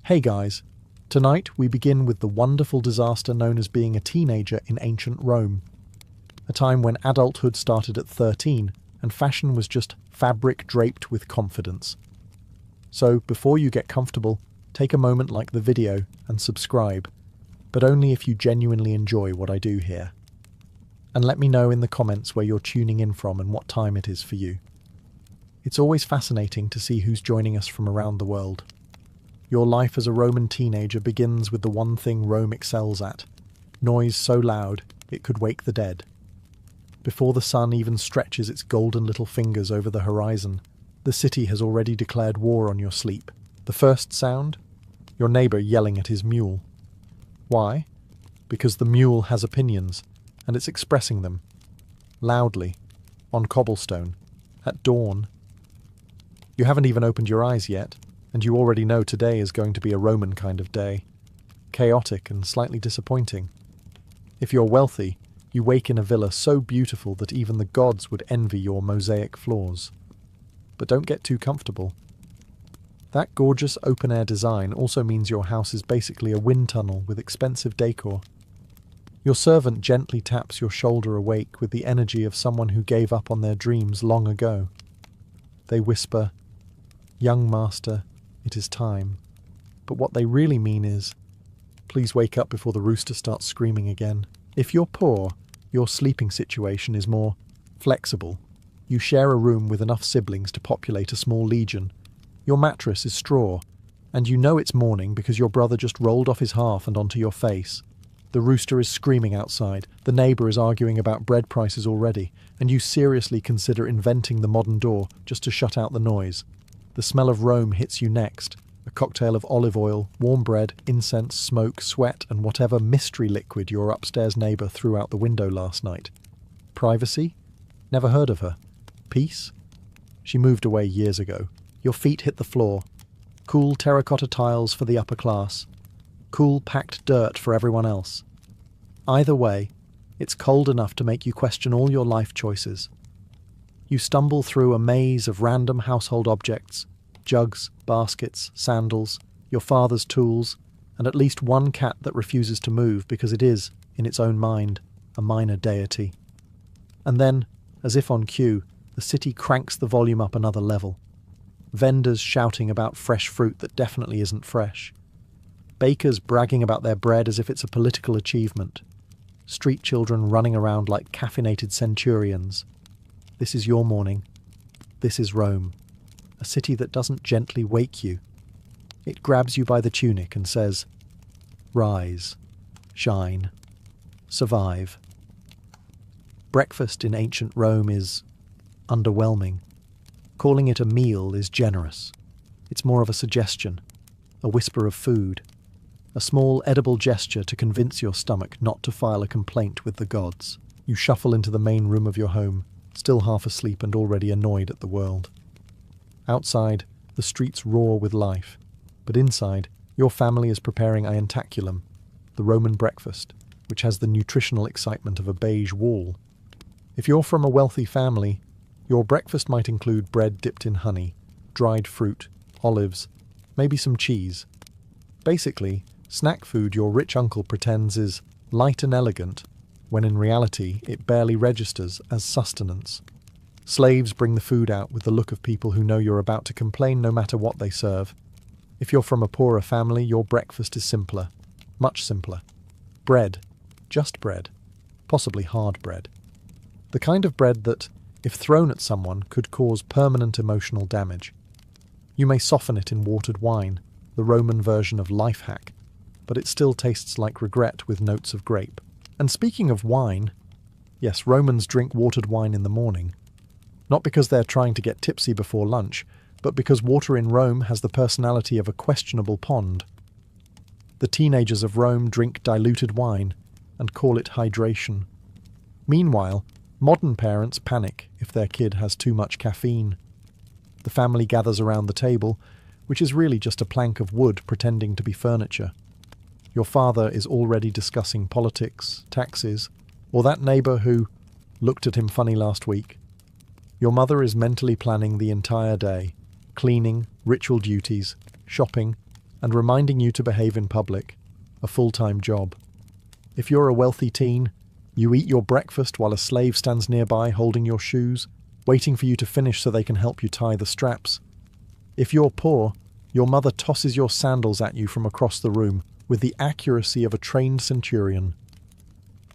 Hey guys, tonight we begin with the wonderful disaster known as being a teenager in ancient Rome. A time when adulthood started at 13 and fashion was just fabric draped with confidence. So before you get comfortable, take a moment like the video and subscribe, but only if you genuinely enjoy what I do here. And let me know in the comments where you're tuning in from and what time it is for you. It's always fascinating to see who's joining us from around the world. Your life as a Roman teenager begins with the one thing Rome excels at: noise so loud it could wake the dead. Before the sun even stretches its golden little fingers over the horizon, the city has already declared war on your sleep. The first sound? Your neighbour yelling at his mule. Why? Because the mule has opinions, and it's expressing them. Loudly. On cobblestone. At dawn. You haven't even opened your eyes yet, and you already know today is going to be a Roman kind of day. Chaotic and slightly disappointing. If you're wealthy, you wake in a villa so beautiful that even the gods would envy your mosaic floors. But don't get too comfortable. That gorgeous open-air design also means your house is basically a wind tunnel with expensive decor. Your servant gently taps your shoulder awake with the energy of someone who gave up on their dreams long ago. They whisper, "Young master, it is time." But what they really mean is, please wake up before the rooster starts screaming again. If you're poor, your sleeping situation is more flexible. You share a room with enough siblings to populate a small legion. Your mattress is straw, and you know it's morning because your brother just rolled off his half and onto your face. The rooster is screaming outside, the neighbour is arguing about bread prices already, and you seriously consider inventing the modern door just to shut out the noise. The smell of Rome hits you next, a cocktail of olive oil, warm bread, incense, smoke, sweat, and whatever mystery liquid your upstairs neighbour threw out the window last night. Privacy? Never heard of her. Peace? She moved away years ago. Your feet hit the floor. Cool terracotta tiles for the upper class. Cool packed dirt for everyone else. Either way, it's cold enough to make you question all your life choices. You stumble through a maze of random household objects, jugs, baskets, sandals, your father's tools, and at least one cat that refuses to move because it is, in its own mind, a minor deity. And then, as if on cue, the city cranks the volume up another level. Vendors shouting about fresh fruit that definitely isn't fresh. Bakers bragging about their bread as if it's a political achievement. Street children running around like caffeinated centurions. This is your morning. This is Rome. A city that doesn't gently wake you. It grabs you by the tunic and says, "Rise, shine, survive." Breakfast in ancient Rome is underwhelming. Calling it a meal is generous. It's more of a suggestion, a whisper of food, a small edible gesture to convince your stomach not to file a complaint with the gods. You shuffle into the main room of your home, still half asleep and already annoyed at the world. Outside, the streets roar with life, but inside, your family is preparing ientaculum, the Roman breakfast, which has the nutritional excitement of a beige wall. If you're from a wealthy family, your breakfast might include bread dipped in honey, dried fruit, olives, maybe some cheese. Basically, snack food your rich uncle pretends is light and elegant, when in reality it barely registers as sustenance. Slaves bring the food out with the look of people who know you're about to complain no matter what they serve. If you're from a poorer family, your breakfast is simpler, much simpler. Bread, just bread, possibly hard bread. The kind of bread that, if thrown at someone, could cause permanent emotional damage. You may soften it in watered wine, the Roman version of life hack, but it still tastes like regret with notes of grape. And speaking of wine, yes, Romans drink watered wine in the morning. Not because they're trying to get tipsy before lunch, but because water in Rome has the personality of a questionable pond. The teenagers of Rome drink diluted wine and call it hydration. Meanwhile, modern parents panic if their kid has too much caffeine. The family gathers around the table, which is really just a plank of wood pretending to be furniture. Your father is already discussing politics, taxes, or that neighbour who looked at him funny last week. Your mother is mentally planning the entire day, cleaning, ritual duties, shopping, and reminding you to behave in public, a full-time job. If you're a wealthy teen, you eat your breakfast while a slave stands nearby holding your shoes, waiting for you to finish so they can help you tie the straps. If you're poor, your mother tosses your sandals at you from across the room with the accuracy of a trained centurion.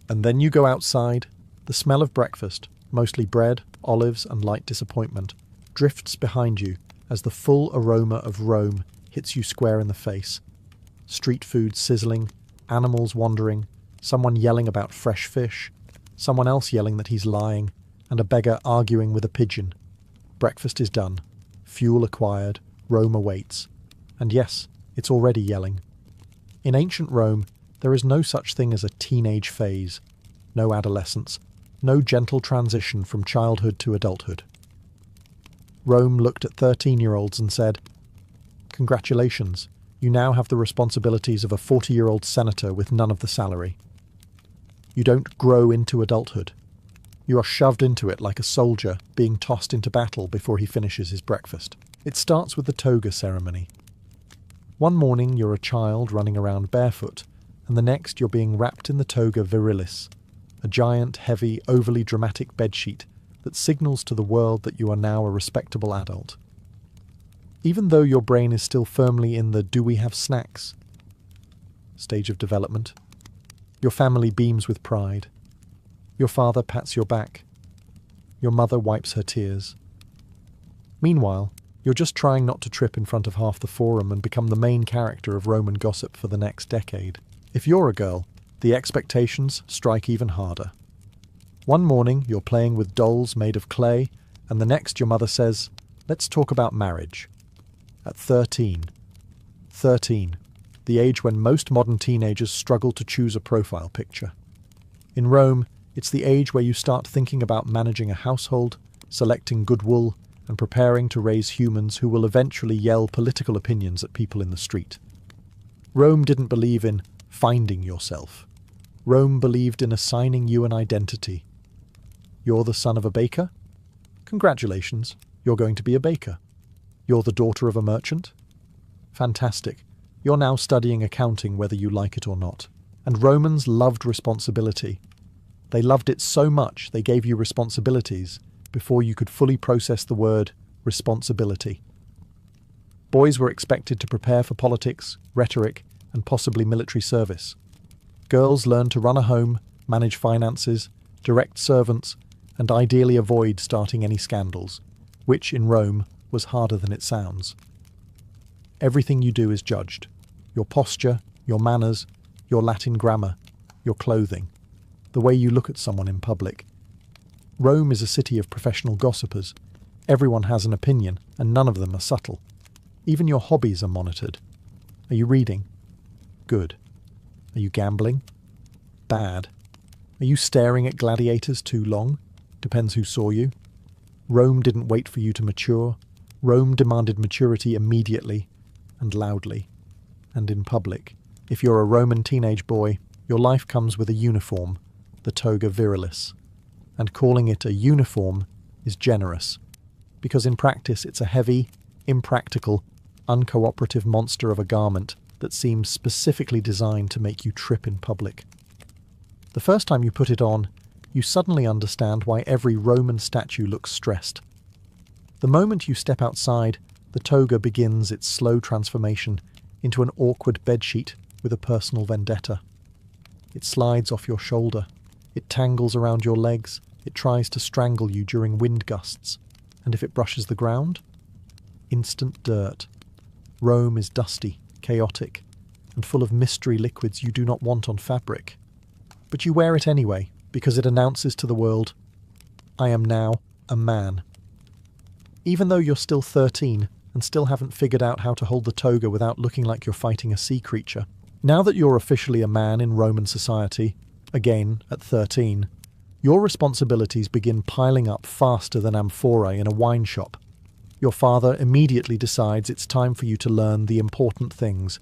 And then you go outside, the smell of breakfast, mostly bread, olives, and light disappointment, drifts behind you as the full aroma of Rome hits you square in the face. Street food sizzling, animals wandering, someone yelling about fresh fish, someone else yelling that he's lying, and a beggar arguing with a pigeon. Breakfast is done. Fuel acquired. Rome awaits. And yes, it's already yelling. In ancient Rome, there is no such thing as a teenage phase. No adolescence. No gentle transition from childhood to adulthood. Rome looked at 13-year-olds and said, "Congratulations, you now have the responsibilities of a 40-year-old senator with none of the salary." You don't grow into adulthood. You are shoved into it like a soldier being tossed into battle before he finishes his breakfast. It starts with the toga ceremony. One morning you're a child running around barefoot, and the next you're being wrapped in the toga virilis, a giant, heavy, overly dramatic bedsheet that signals to the world that you are now a respectable adult. Even though your brain is still firmly in the "do we have snacks" stage of development, your family beams with pride. Your father pats your back. Your mother wipes her tears. Meanwhile, you're just trying not to trip in front of half the forum and become the main character of Roman gossip for the next decade. If you're a girl, the expectations strike even harder. One morning, you're playing with dolls made of clay, and the next your mother says, "Let's talk about marriage." At 13. 13, the age when most modern teenagers struggle to choose a profile picture. In Rome, it's the age where you start thinking about managing a household, selecting good wool, and preparing to raise humans who will eventually yell political opinions at people in the street. Rome didn't believe in finding yourself. Rome believed in assigning you an identity. You're the son of a baker? Congratulations, you're going to be a baker. You're the daughter of a merchant? Fantastic. You're now studying accounting whether you like it or not. And Romans loved responsibility. They loved it so much they gave you responsibilities before you could fully process the word responsibility. Boys were expected to prepare for politics, rhetoric, and possibly military service. Girls learned to run a home, manage finances, direct servants, and ideally avoid starting any scandals, which in Rome was harder than it sounds. Everything you do is judged. Your posture, your manners, your Latin grammar, your clothing, the way you look at someone in public. Rome is a city of professional gossipers. Everyone has an opinion, and none of them are subtle. Even your hobbies are monitored. Are you reading? Good. Are you gambling? Bad. Are you staring at gladiators too long? Depends who saw you. Rome didn't wait for you to mature. Rome demanded maturity immediately and loudly and in public. If you're a Roman teenage boy, your life comes with a uniform, the toga virilis. And calling it a uniform is generous, because in practice it's a heavy, impractical, uncooperative monster of a garment that seems specifically designed to make you trip in public. The first time you put it on, you suddenly understand why every Roman statue looks stressed. The moment you step outside, the toga begins its slow transformation into an awkward bedsheet with a personal vendetta. It slides off your shoulder. It tangles around your legs. It tries to strangle you during wind gusts. And if it brushes the ground? Instant dirt. Rome is dusty, chaotic, and full of mystery liquids you do not want on fabric. But you wear it anyway, because it announces to the world, I am now a man. Even though you're still 13 and still haven't figured out how to hold the toga without looking like you're fighting a sea creature, now that you're officially a man in Roman society, again at 13, your responsibilities begin piling up faster than amphorae in a wine shop. Your father immediately decides it's time for you to learn the important things: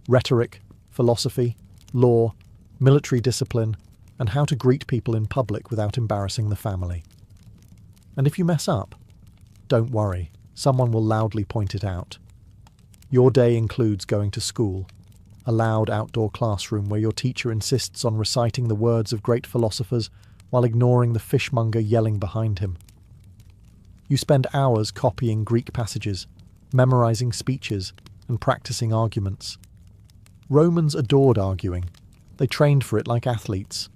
rhetoric, philosophy, law, military discipline, and how to greet people in public without embarrassing the family. And if you mess up, don't worry, someone will loudly point it out. Your day includes going to school, a loud outdoor classroom where your teacher insists on reciting the words of great philosophers while ignoring the fishmonger yelling behind him. You spend hours copying Greek passages, memorizing speeches, and practicing arguments. Romans adored arguing. They trained for it like athletes.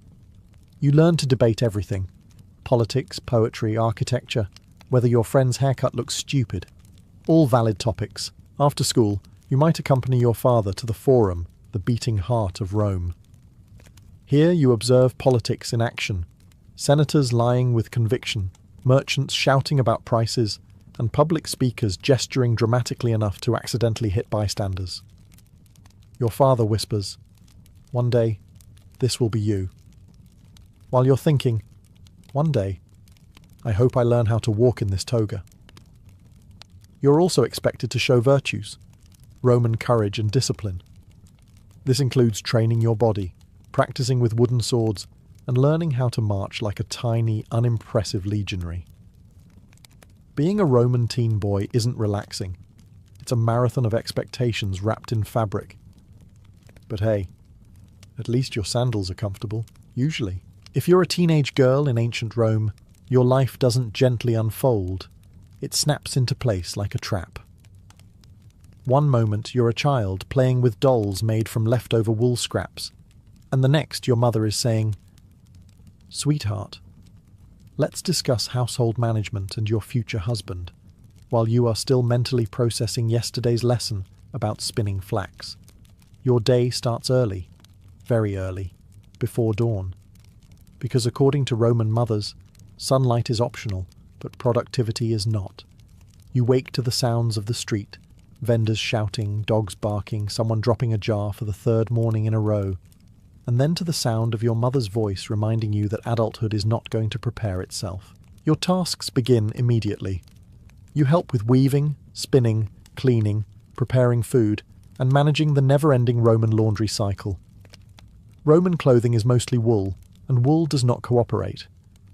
You learn to debate everything: politics, poetry, architecture, whether your friend's haircut looks stupid. All valid topics. After school, you might accompany your father to the Forum, the beating heart of Rome. Here you observe politics in action: senators lying with conviction, merchants shouting about prices, and public speakers gesturing dramatically enough to accidentally hit bystanders. Your father whispers, "One day, this will be you." While you're thinking, "One day, I hope I learn how to walk in this toga." You're also expected to show virtues: Roman courage and discipline. This includes training your body, practicing with wooden swords, and learning how to march like a tiny, unimpressive legionary. Being a Roman teen boy isn't relaxing. It's a marathon of expectations wrapped in fabric. But hey, at least your sandals are comfortable, usually. If you're a teenage girl in ancient Rome, your life doesn't gently unfold. It snaps into place like a trap. One moment you're a child playing with dolls made from leftover wool scraps, and the next your mother is saying, "Sweetheart, let's discuss household management and your future husband," while you are still mentally processing yesterday's lesson about spinning flax. Your day starts early, very early, before dawn. Because according to Roman mothers, sunlight is optional, but productivity is not. You wake to the sounds of the street: vendors shouting, dogs barking, someone dropping a jar for the third morning in a row, and then to the sound of your mother's voice reminding you that adulthood is not going to prepare itself. Your tasks begin immediately. You help with weaving, spinning, cleaning, preparing food, and managing the never-ending Roman laundry cycle. Roman clothing is mostly wool, and wool does not cooperate.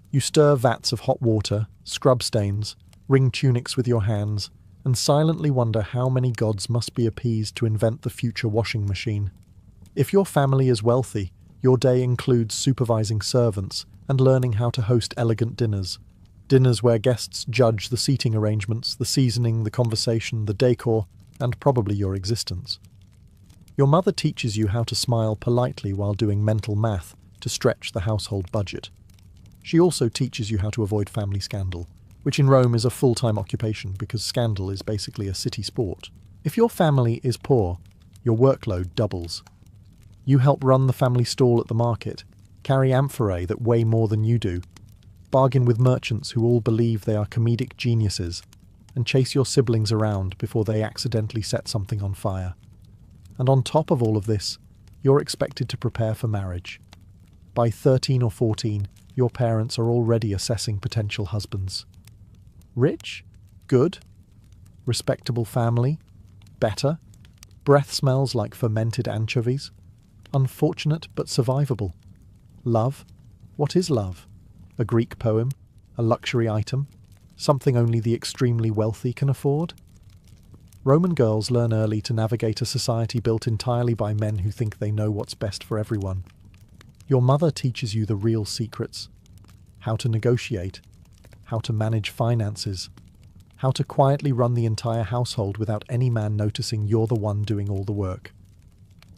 You stir vats of hot water, scrub stains, wring tunics with your hands, and silently wonder how many gods must be appeased to invent the future washing machine. If your family is wealthy, your day includes supervising servants and learning how to host elegant dinners. Dinners where guests judge the seating arrangements, the seasoning, the conversation, the decor, and probably your existence. Your mother teaches you how to smile politely while doing mental math to stretch the household budget. She also teaches you how to avoid family scandal, which in Rome is a full-time occupation because scandal is basically a city sport. If your family is poor, your workload doubles. You help run the family stall at the market, carry amphorae that weigh more than you do, bargain with merchants who all believe they are comedic geniuses, and chase your siblings around before they accidentally set something on fire. And on top of all of this, you're expected to prepare for marriage. By 13 or 14, your parents are already assessing potential husbands. Rich? Good? Respectable family? Better? Breath smells like fermented anchovies? Unfortunate but survivable. Love? What is love? A Greek poem? A luxury item? Something only the extremely wealthy can afford? Roman girls learn early to navigate a society built entirely by men who think they know what's best for everyone. Your mother teaches you the real secrets: how to negotiate, how to manage finances, how to quietly run the entire household without any man noticing you're the one doing all the work.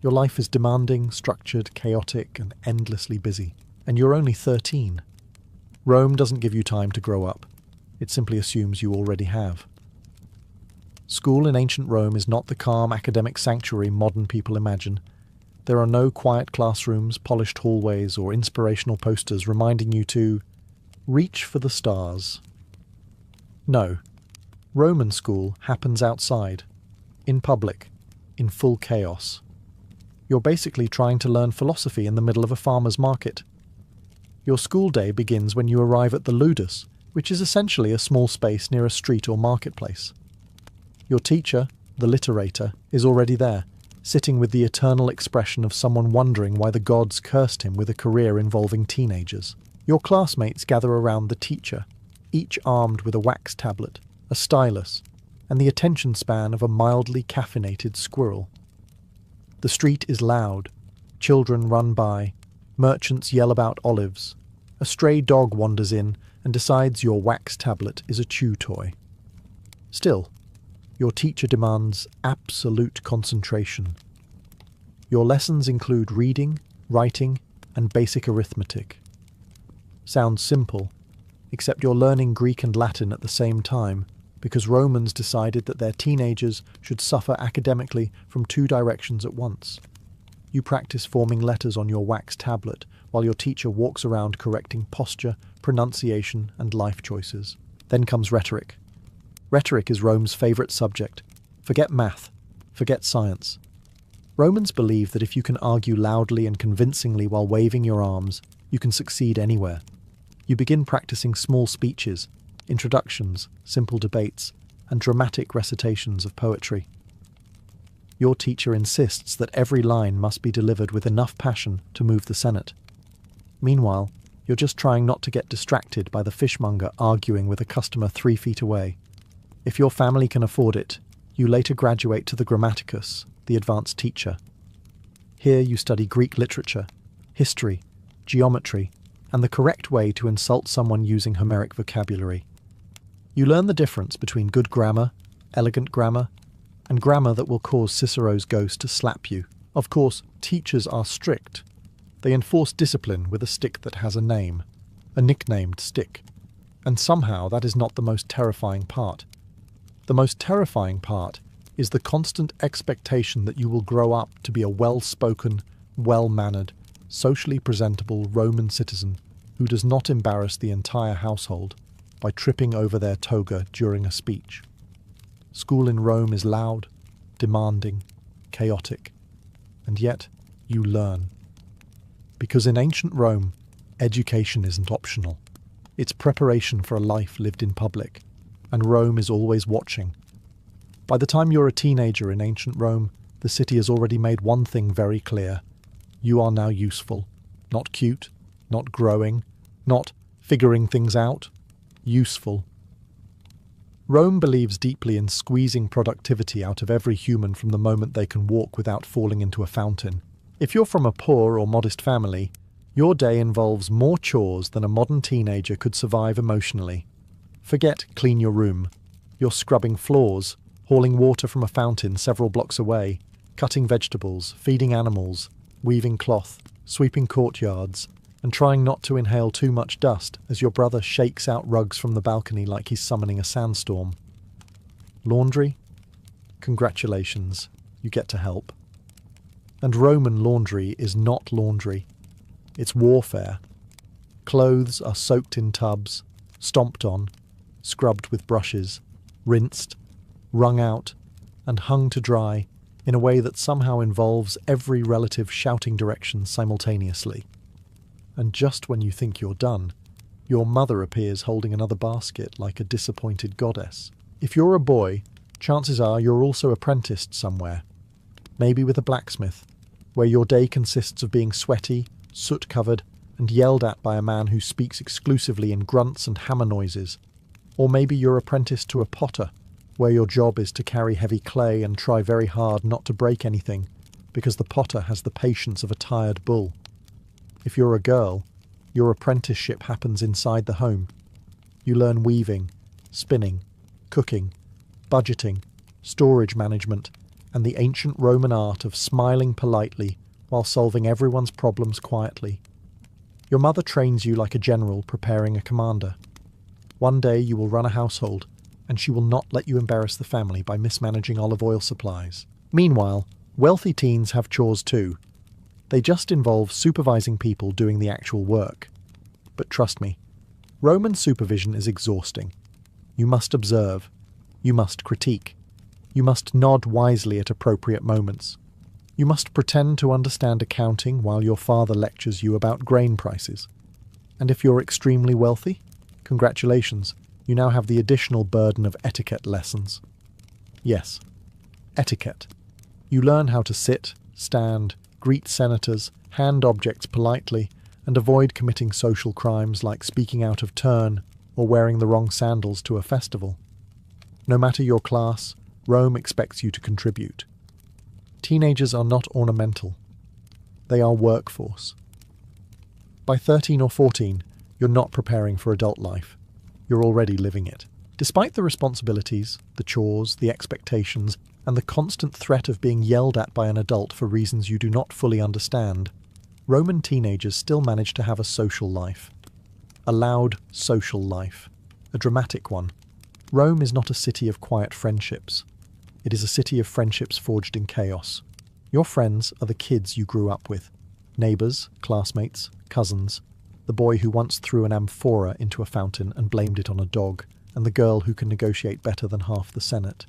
Your life is demanding, structured, chaotic, and endlessly busy. And you're only 13. Rome doesn't give you time to grow up. It simply assumes you already have. School in ancient Rome is not the calm academic sanctuary modern people imagine. There are no quiet classrooms, polished hallways, or inspirational posters reminding you to reach for the stars. No. Roman school happens outside, in public, in full chaos. You're basically trying to learn philosophy in the middle of a farmer's market. Your school day begins when you arrive at the ludus, which is essentially a small space near a street or marketplace. Your teacher, the literator, is already there, sitting with the eternal expression of someone wondering why the gods cursed him with a career involving teenagers. Your classmates gather around the teacher, each armed with a wax tablet, a stylus, and the attention span of a mildly caffeinated squirrel. The street is loud. Children run by. Merchants yell about olives. A stray dog wanders in and decides your wax tablet is a chew toy. Still, your teacher demands absolute concentration. Your lessons include reading, writing, and basic arithmetic. Sounds simple, except you're learning Greek and Latin at the same time because Romans decided that their teenagers should suffer academically from two directions at once. You practice forming letters on your wax tablet while your teacher walks around correcting posture, pronunciation, and life choices. Then comes rhetoric. Rhetoric is Rome's favourite subject. Forget math. Forget science. Romans believe that if you can argue loudly and convincingly while waving your arms, you can succeed anywhere. You begin practicing small speeches, introductions, simple debates, and dramatic recitations of poetry. Your teacher insists that every line must be delivered with enough passion to move the Senate. Meanwhile, you're just trying not to get distracted by the fishmonger arguing with a customer 3 feet away. If your family can afford it, you later graduate to the grammaticus, the advanced teacher. Here you study Greek literature, history, geometry, and the correct way to insult someone using Homeric vocabulary. You learn the difference between good grammar, elegant grammar, and grammar that will cause Cicero's ghost to slap you. Of course, teachers are strict. They enforce discipline with a stick that has a name, a nicknamed stick. And somehow that is not the most terrifying part. The most terrifying part is the constant expectation that you will grow up to be a well-spoken, well-mannered, socially presentable Roman citizen who does not embarrass the entire household by tripping over their toga during a speech. School in Rome is loud, demanding, chaotic, and yet you learn. Because in ancient Rome, education isn't optional. It's preparation for a life lived in public, and Rome is always watching. By the time you're a teenager in ancient Rome, the city has already made one thing very clear. You are now useful. Not cute, not growing, not figuring things out. Useful. Rome believes deeply in squeezing productivity out of every human from the moment they can walk without falling into a fountain. If you're from a poor or modest family, your day involves more chores than a modern teenager could survive emotionally. Forget clean your room. You're scrubbing floors, hauling water from a fountain several blocks away, cutting vegetables, feeding animals, weaving cloth, sweeping courtyards, and trying not to inhale too much dust as your brother shakes out rugs from the balcony like he's summoning a sandstorm. Laundry? Congratulations, you get to help. And Roman laundry is not laundry. It's warfare. Clothes are soaked in tubs, stomped on, scrubbed with brushes, rinsed, wrung out, and hung to dry in a way that somehow involves every relative shouting directions simultaneously. And just when you think you're done, your mother appears holding another basket like a disappointed goddess. If you're a boy, chances are you're also apprenticed somewhere, maybe with a blacksmith, where your day consists of being sweaty, soot-covered, and yelled at by a man who speaks exclusively in grunts and hammer noises. Or maybe you're apprenticed to a potter, where your job is to carry heavy clay and try very hard not to break anything, because the potter has the patience of a tired bull. If you're a girl, your apprenticeship happens inside the home. You learn weaving, spinning, cooking, budgeting, storage management, and the ancient Roman art of smiling politely while solving everyone's problems quietly. Your mother trains you like a general preparing a commander. One day you will run a household, and she will not let you embarrass the family by mismanaging olive oil supplies. Meanwhile, wealthy teens have chores too. They just involve supervising people doing the actual work. But trust me, Roman supervision is exhausting. You must observe. You must critique. You must nod wisely at appropriate moments. You must pretend to understand accounting while your father lectures you about grain prices. And if you're extremely wealthy, congratulations, you now have the additional burden of etiquette lessons. Yes, etiquette. You learn how to sit, stand, greet senators, hand objects politely, and avoid committing social crimes like speaking out of turn or wearing the wrong sandals to a festival. No matter your class, Rome expects you to contribute. Teenagers are not ornamental. They are workforce. By 13 or 14, you're not preparing for adult life. You're already living it. Despite the responsibilities, the chores, the expectations, and the constant threat of being yelled at by an adult for reasons you do not fully understand, Roman teenagers still manage to have a social life. A loud social life. A dramatic one. Rome is not a city of quiet friendships. It is a city of friendships forged in chaos. Your friends are the kids you grew up with. Neighbours, classmates, cousins. The boy who once threw an amphora into a fountain and blamed it on a dog, and the girl who can negotiate better than half the Senate.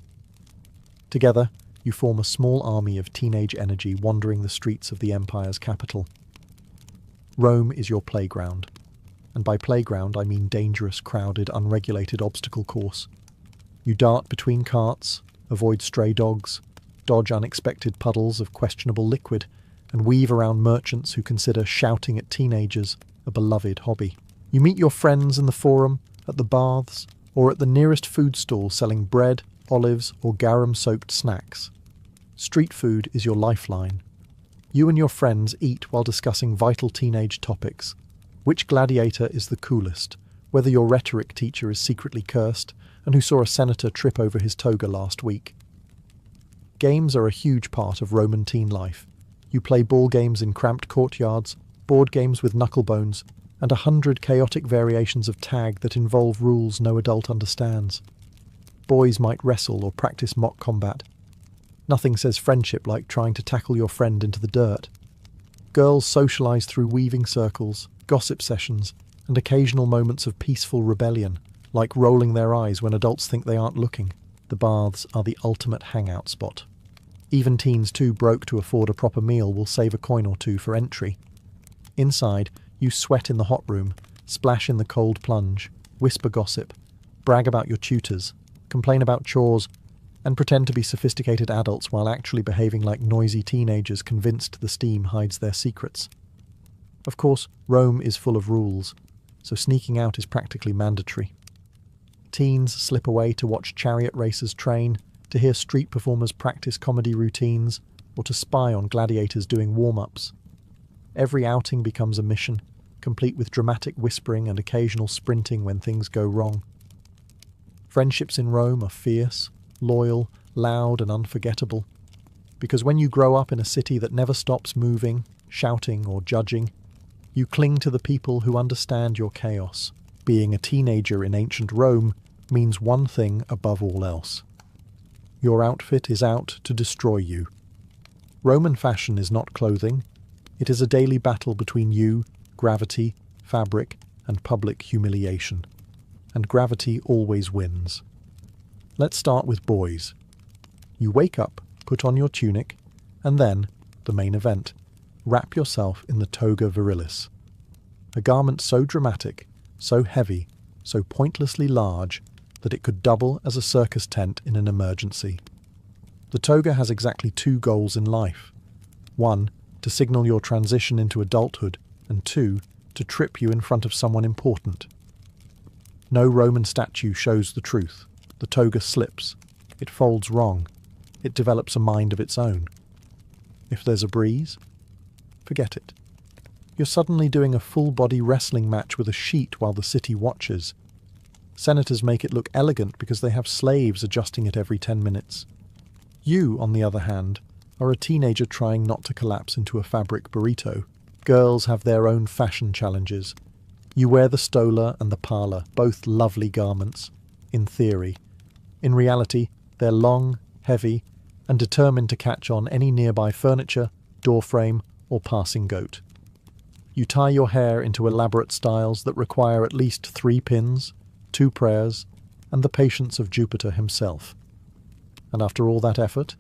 Together, you form a small army of teenage energy wandering the streets of the empire's capital. Rome is your playground. And by playground I mean dangerous, crowded, unregulated obstacle course. You dart between carts, avoid stray dogs, dodge unexpected puddles of questionable liquid, and weave around merchants who consider shouting at teenagers a beloved hobby. You meet your friends in the forum, at the baths, or at the nearest food stall selling bread, olives, or garum-soaked snacks. Street food is your lifeline. You and your friends eat while discussing vital teenage topics. Which gladiator is the coolest? Whether your rhetoric teacher is secretly cursed, and who saw a senator trip over his toga last week. Games are a huge part of Roman teen life. You play ball games in cramped courtyards, board games with knucklebones, and 100 chaotic variations of tag that involve rules no adult understands. Boys might wrestle or practice mock combat. Nothing says friendship like trying to tackle your friend into the dirt. Girls socialise through weaving circles, gossip sessions, and occasional moments of peaceful rebellion, like rolling their eyes when adults think they aren't looking. The baths are the ultimate hangout spot. Even teens too broke to afford a proper meal will save a coin or two for entry. Inside, you sweat in the hot room, splash in the cold plunge, whisper gossip, brag about your tutors, complain about chores, and pretend to be sophisticated adults while actually behaving like noisy teenagers convinced the steam hides their secrets. Of course, Rome is full of rules, so sneaking out is practically mandatory. Teens slip away to watch chariot racers train, to hear street performers practice comedy routines, or to spy on gladiators doing warm-ups. Every outing becomes a mission, complete with dramatic whispering and occasional sprinting when things go wrong. Friendships in Rome are fierce, loyal, loud, and unforgettable. Because when you grow up in a city that never stops moving, shouting, or judging, you cling to the people who understand your chaos. Being a teenager in ancient Rome means one thing above all else. Your outfit is out to destroy you. Roman fashion is not clothing. It is a daily battle between you, gravity, fabric, and public humiliation. And gravity always wins. Let's start with boys. You wake up, put on your tunic, and then, the main event, wrap yourself in the toga virilis. A garment so dramatic, so heavy, so pointlessly large, that it could double as a circus tent in an emergency. The toga has exactly two goals in life. One, to signal your transition into adulthood, and two, to trip you in front of someone important. No Roman statue shows the truth. The toga slips. It folds wrong. It develops a mind of its own. If there's a breeze, forget it. You're suddenly doing a full-body wrestling match with a sheet while the city watches. Senators make it look elegant because they have slaves adjusting it every 10 minutes. You, on the other hand, are a teenager trying not to collapse into a fabric burrito. Girls have their own fashion challenges. You wear the stola and the pala, both lovely garments, in theory. In reality, they're long, heavy, and determined to catch on any nearby furniture, doorframe, or passing goat. You tie your hair into elaborate styles that require at least 3 pins, 2 prayers, and the patience of Jupiter himself. And after all that effort,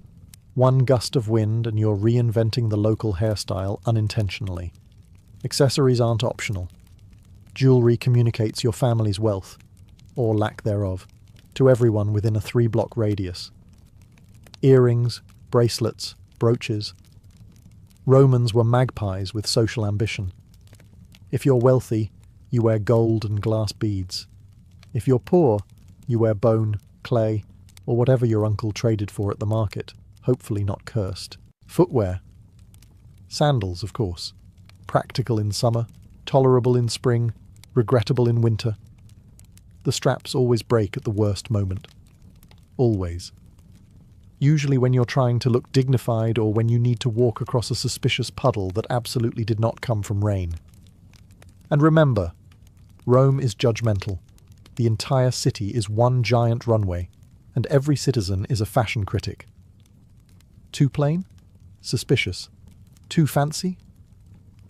one gust of wind and you're reinventing the local hairstyle unintentionally. Accessories aren't optional. Jewellery communicates your family's wealth, or lack thereof, to everyone within a 3-block radius. Earrings, bracelets, brooches. Romans were magpies with social ambition. If you're wealthy, you wear gold and glass beads. If you're poor, you wear bone, clay, or whatever your uncle traded for at the market, hopefully not cursed. Footwear. Sandals, of course. Practical in summer, tolerable in spring, regrettable in winter. The straps always break at the worst moment. Always. Usually when you're trying to look dignified or when you need to walk across a suspicious puddle that absolutely did not come from rain. And remember, Rome is judgmental. The entire city is one giant runway, and every citizen is a fashion critic. Too plain? Suspicious. Too fancy?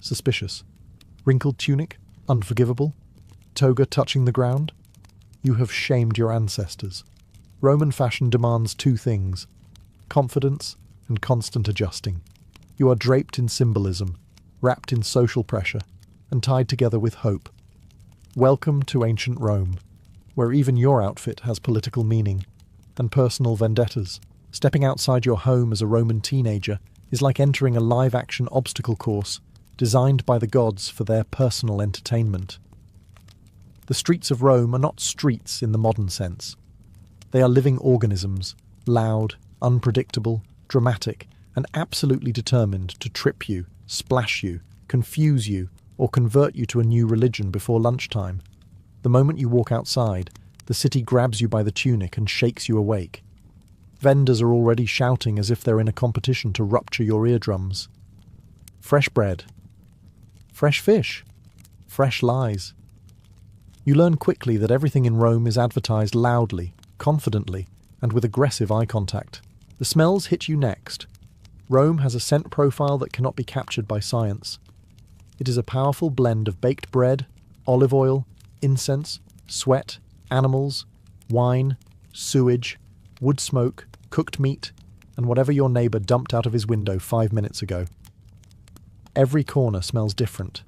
Suspicious. Wrinkled tunic? Unforgivable. Toga touching the ground? You have shamed your ancestors. Roman fashion demands two things: confidence and constant adjusting. You are draped in symbolism, wrapped in social pressure, and tied together with hope. Welcome to ancient Rome, where even your outfit has political meaning and personal vendettas. Stepping outside your home as a Roman teenager is like entering a live-action obstacle course designed by the gods for their personal entertainment. The streets of Rome are not streets in the modern sense. They are living organisms, loud, unpredictable, dramatic, and absolutely determined to trip you, splash you, confuse you, or convert you to a new religion before lunchtime. The moment you walk outside, the city grabs you by the tunic and shakes you awake. Vendors are already shouting as if they're in a competition to rupture your eardrums. Fresh bread. Fresh fish. Fresh lies. You learn quickly that everything in Rome is advertised loudly, confidently, and with aggressive eye contact. The smells hit you next. Rome has a scent profile that cannot be captured by science. It is a powerful blend of baked bread, olive oil, incense, sweat, animals, wine, sewage, wood smoke, cooked meat, and whatever your neighbour dumped out of his window 5 minutes ago. Every corner smells different.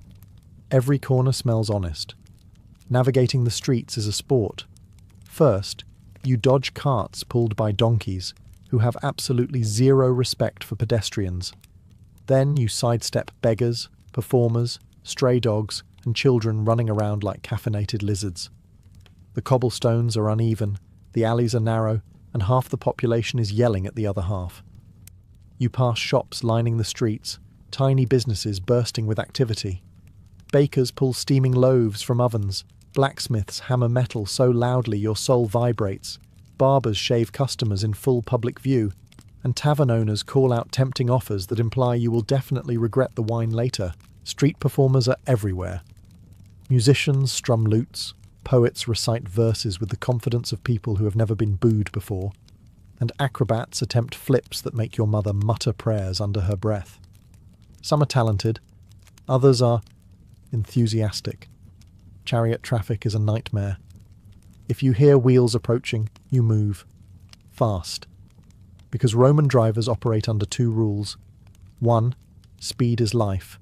Every corner smells honest. Navigating the streets is a sport. First, you dodge carts pulled by donkeys who have absolutely zero respect for pedestrians. Then you sidestep beggars, performers, stray dogs, and children running around like caffeinated lizards. The cobblestones are uneven, the alleys are narrow, and half the population is yelling at the other half. You pass shops lining the streets, tiny businesses bursting with activity. Bakers pull steaming loaves from ovens, blacksmiths hammer metal so loudly your soul vibrates, barbers shave customers in full public view, and tavern owners call out tempting offers that imply you will definitely regret the wine later. Street performers are everywhere. Musicians strum lutes, poets recite verses with the confidence of people who have never been booed before, and acrobats attempt flips that make your mother mutter prayers under her breath. Some are talented, others are enthusiastic. Chariot traffic is a nightmare. If you hear wheels approaching, you move. Fast. Because Roman drivers operate under two rules. 1. Speed is life.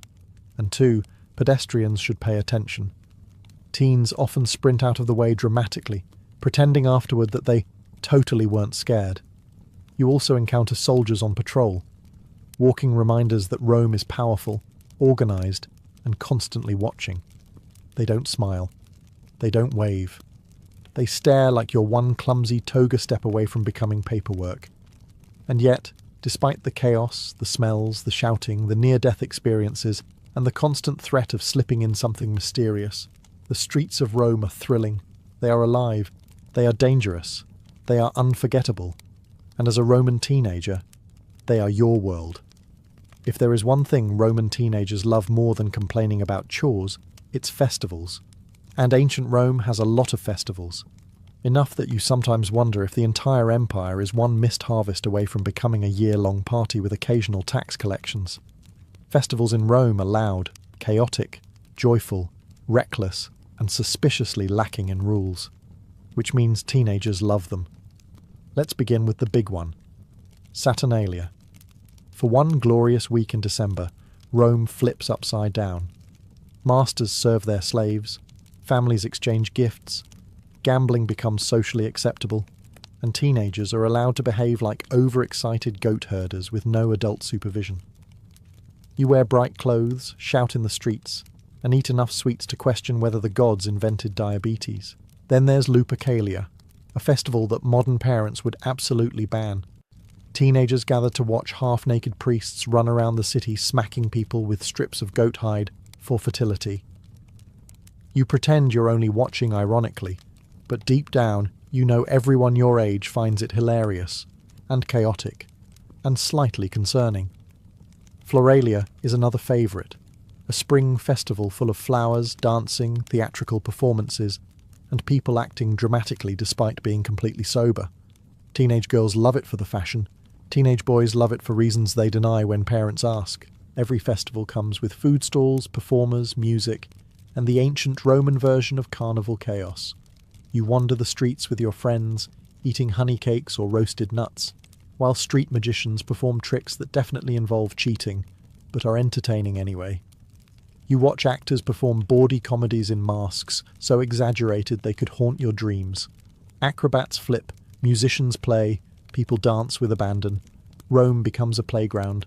And 2. Pedestrians should pay attention. Teens often sprint out of the way dramatically, pretending afterward that they totally weren't scared. You also encounter soldiers on patrol, walking reminders that Rome is powerful, organised, and constantly watching. They don't smile. They don't wave. They stare like you're one clumsy toga step away from becoming paperwork. And yet, despite the chaos, the smells, the shouting, the near-death experiences, and the constant threat of slipping in something mysterious, the streets of Rome are thrilling. They are alive. They are dangerous. They are unforgettable. And as a Roman teenager, they are your world. If there is one thing Roman teenagers love more than complaining about chores, it's festivals. And ancient Rome has a lot of festivals. Enough that you sometimes wonder if the entire empire is one missed harvest away from becoming a year-long party with occasional tax collections. Festivals in Rome are loud, chaotic, joyful, reckless, and suspiciously lacking in rules, which means teenagers love them. Let's begin with the big one, Saturnalia. For one glorious week in December, Rome flips upside down. Masters serve their slaves, families exchange gifts, gambling becomes socially acceptable, and teenagers are allowed to behave like overexcited goat herders with no adult supervision. You wear bright clothes, shout in the streets, and eat enough sweets to question whether the gods invented diabetes. Then there's Lupercalia, a festival that modern parents would absolutely ban. Teenagers gather to watch half-naked priests run around the city smacking people with strips of goat hide for fertility. You pretend you're only watching ironically, but deep down you know everyone your age finds it hilarious, and chaotic, and slightly concerning. Floralia is another favourite, a spring festival full of flowers, dancing, theatrical performances, and people acting dramatically despite being completely sober. Teenage girls love it for the fashion. Teenage boys love it for reasons they deny when parents ask. Every festival comes with food stalls, performers, music, and the ancient Roman version of carnival chaos. You wander the streets with your friends, eating honey cakes or roasted nuts, while street magicians perform tricks that definitely involve cheating, but are entertaining anyway. You watch actors perform bawdy comedies in masks, so exaggerated they could haunt your dreams. Acrobats flip, musicians play, people dance with abandon. Rome becomes a playground.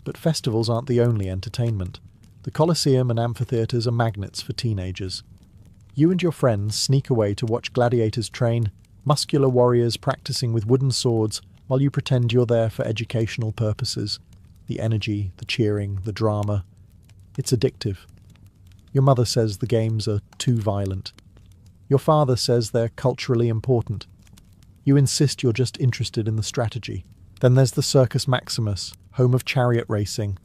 But festivals aren't the only entertainment. The Colosseum and amphitheatres are magnets for teenagers. You and your friends sneak away to watch gladiators train, muscular warriors practicing with wooden swords, while you pretend you're there for educational purposes. The energy, the cheering, the drama. It's addictive. Your mother says the games are too violent. Your father says they're culturally important. You insist you're just interested in the strategy. Then there's the Circus Maximus, home of chariot racing,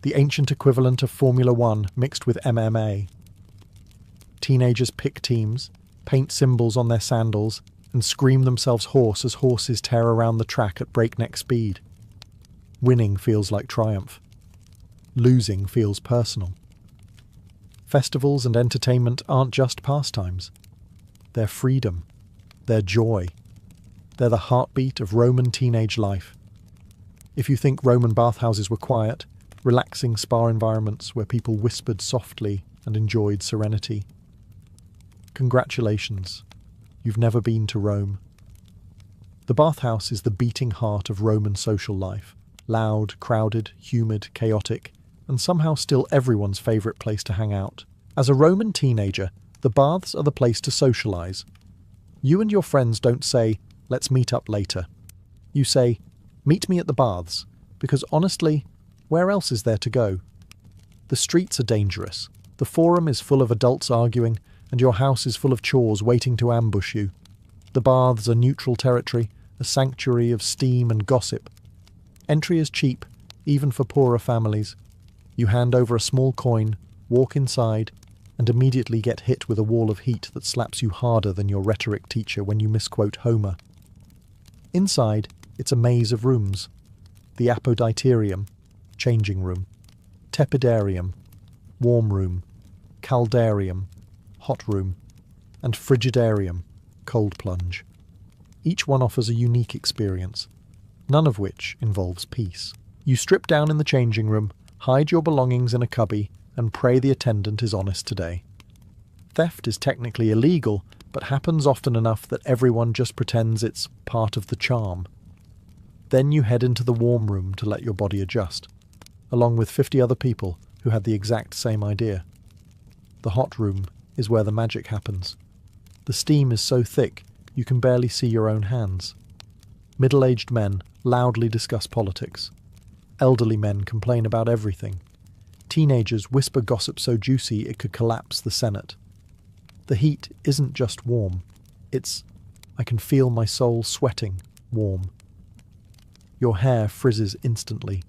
the ancient equivalent of Formula One mixed with MMA. Teenagers pick teams, paint symbols on their sandals, and scream themselves hoarse as horses tear around the track at breakneck speed. Winning feels like triumph. Losing feels personal. Festivals and entertainment aren't just pastimes. They're freedom. They're joy. They're the heartbeat of Roman teenage life. If you think Roman bathhouses were quiet, relaxing spa environments where people whispered softly and enjoyed serenity, congratulations, you've never been to Rome. The bathhouse is the beating heart of Roman social life. Loud, crowded, humid, chaotic, and somehow still everyone's favourite place to hang out. As a Roman teenager, the baths are the place to socialise. You and your friends don't say, "Let's meet up later." You say, "Meet me at the baths," because honestly, where else is there to go? The streets are dangerous. The forum is full of adults arguing, and your house is full of chores waiting to ambush you. The baths are neutral territory, a sanctuary of steam and gossip. Entry is cheap, even for poorer families. You hand over a small coin, walk inside, and immediately get hit with a wall of heat that slaps you harder than your rhetoric teacher when you misquote Homer. Inside, it's a maze of rooms. The apoditerium, changing room, tepidarium, warm room, caldarium, hot room, and frigidarium, cold plunge. Each one offers a unique experience, none of which involves peace. You strip down in the changing room, hide your belongings in a cubby, and pray the attendant is honest today. Theft is technically illegal, but happens often enough that everyone just pretends it's part of the charm. Then you head into the warm room to let your body adjust, along with 50 other people who had the exact same idea. The hot room is where the magic happens. The steam is so thick you can barely see your own hands. Middle-aged men loudly discuss politics. Elderly men complain about everything. Teenagers whisper gossip so juicy it could collapse the Senate. The heat isn't just warm. It's, I can feel my soul sweating, warm. Your hair frizzes instantly.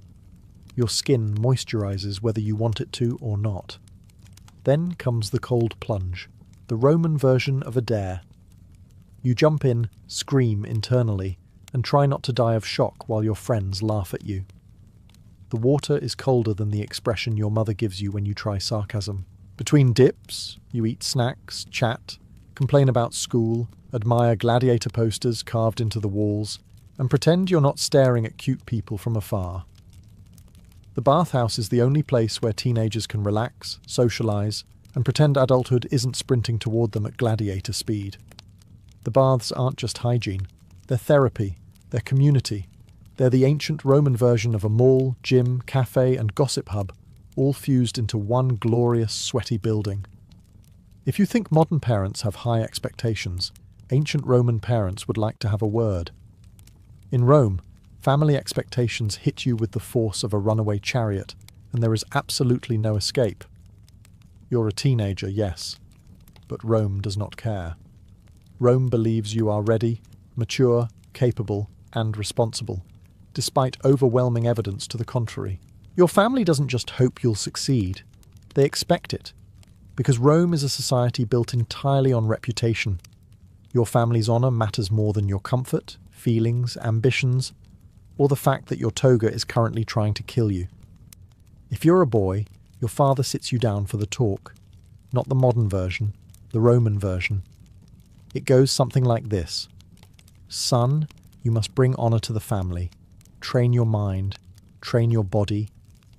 Your skin moisturizes whether you want it to or not. Then comes the cold plunge, the Roman version of a dare. You jump in, scream internally, and try not to die of shock while your friends laugh at you. The water is colder than the expression your mother gives you when you try sarcasm. Between dips, you eat snacks, chat, complain about school, admire gladiator posters carved into the walls, and pretend you're not staring at cute people from afar. The bathhouse is the only place where teenagers can relax, socialise, and pretend adulthood isn't sprinting toward them at gladiator speed. The baths aren't just hygiene. They're therapy. They're community. They're the ancient Roman version of a mall, gym, cafe, and gossip hub, all fused into one glorious, sweaty building. If you think modern parents have high expectations, ancient Roman parents would like to have a word. In Rome, family expectations hit you with the force of a runaway chariot, and there is absolutely no escape. You're a teenager, yes, but Rome does not care. Rome believes you are ready, mature, capable, and responsible, despite overwhelming evidence to the contrary. Your family doesn't just hope you'll succeed, they expect it, because Rome is a society built entirely on reputation. Your family's honour matters more than your comfort, feelings, ambitions, or the fact that your toga is currently trying to kill you. If you're a boy, your father sits you down for the talk, not the modern version, the Roman version. It goes something like this. Son, you must bring honour to the family, train your mind, train your body,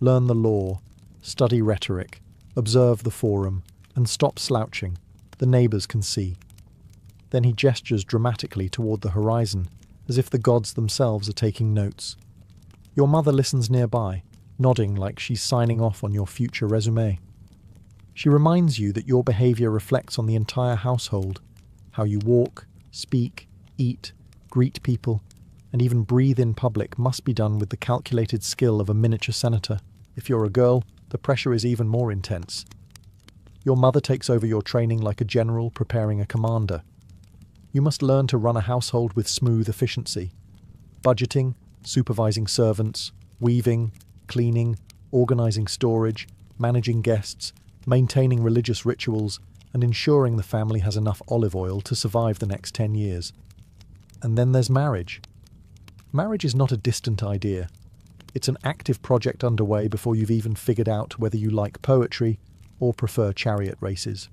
learn the law, study rhetoric, observe the forum, and stop slouching. The neighbours can see. Then he gestures dramatically toward the horizon, as if the gods themselves are taking notes. Your mother listens nearby, nodding like she's signing off on your future resume. She reminds you that your behaviour reflects on the entire household. How you walk, speak, eat, greet people, and even breathe in public must be done with the calculated skill of a miniature senator. If you're a girl, the pressure is even more intense. Your mother takes over your training like a general preparing a commander. You must learn to run a household with smooth efficiency. Budgeting, supervising servants, weaving, cleaning, organising storage, managing guests, maintaining religious rituals, and ensuring the family has enough olive oil to survive the next 10 years. And then there's marriage. Marriage is not a distant idea. It's an active project underway before you've even figured out whether you like poetry or prefer chariot races.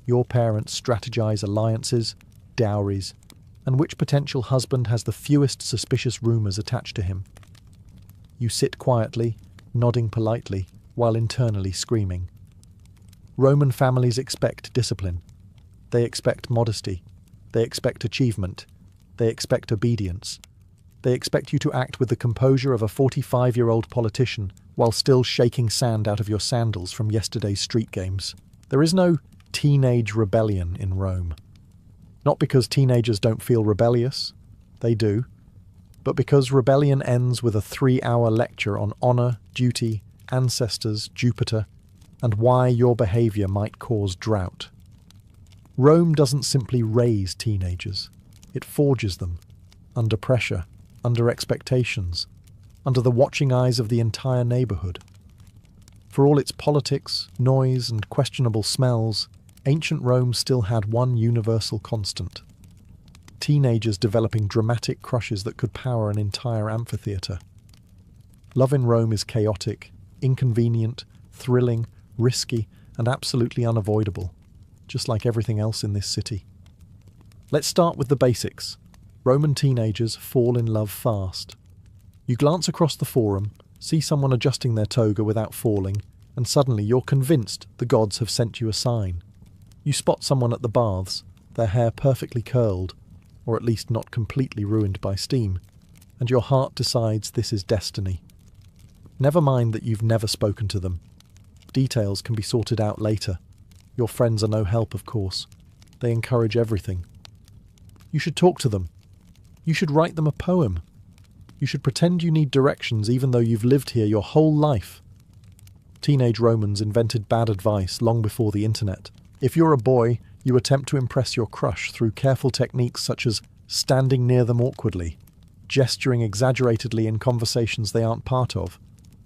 Your parents strategize alliances, dowries, and which potential husband has the fewest suspicious rumours attached to him. You sit quietly, nodding politely, while internally screaming. Roman families expect discipline. They expect modesty. They expect achievement. They expect obedience. They expect you to act with the composure of a 45-year-old politician while still shaking sand out of your sandals from yesterday's street games. There is no teenage rebellion in Rome. Not because teenagers don't feel rebellious, they do, but because rebellion ends with a 3-hour lecture on honour, duty, ancestors, Jupiter, and why your behaviour might cause drought. Rome doesn't simply raise teenagers, it forges them, under pressure, under expectations, under the watching eyes of the entire neighbourhood. For all its politics, noise, and questionable smells, ancient Rome still had one universal constant. Teenagers developing dramatic crushes that could power an entire amphitheatre. Love in Rome is chaotic, inconvenient, thrilling, risky, and absolutely unavoidable, just like everything else in this city. Let's start with the basics. Roman teenagers fall in love fast. You glance across the forum, see someone adjusting their toga without falling, and suddenly you're convinced the gods have sent you a sign. You spot someone at the baths, their hair perfectly curled, or at least not completely ruined by steam, and your heart decides this is destiny. Never mind that you've never spoken to them. Details can be sorted out later. Your friends are no help, of course. They encourage everything. You should talk to them. You should write them a poem. You should pretend you need directions even though you've lived here your whole life. Teenage Romans invented bad advice long before the internet. If you're a boy, you attempt to impress your crush through careful techniques such as standing near them awkwardly, gesturing exaggeratedly in conversations they aren't part of,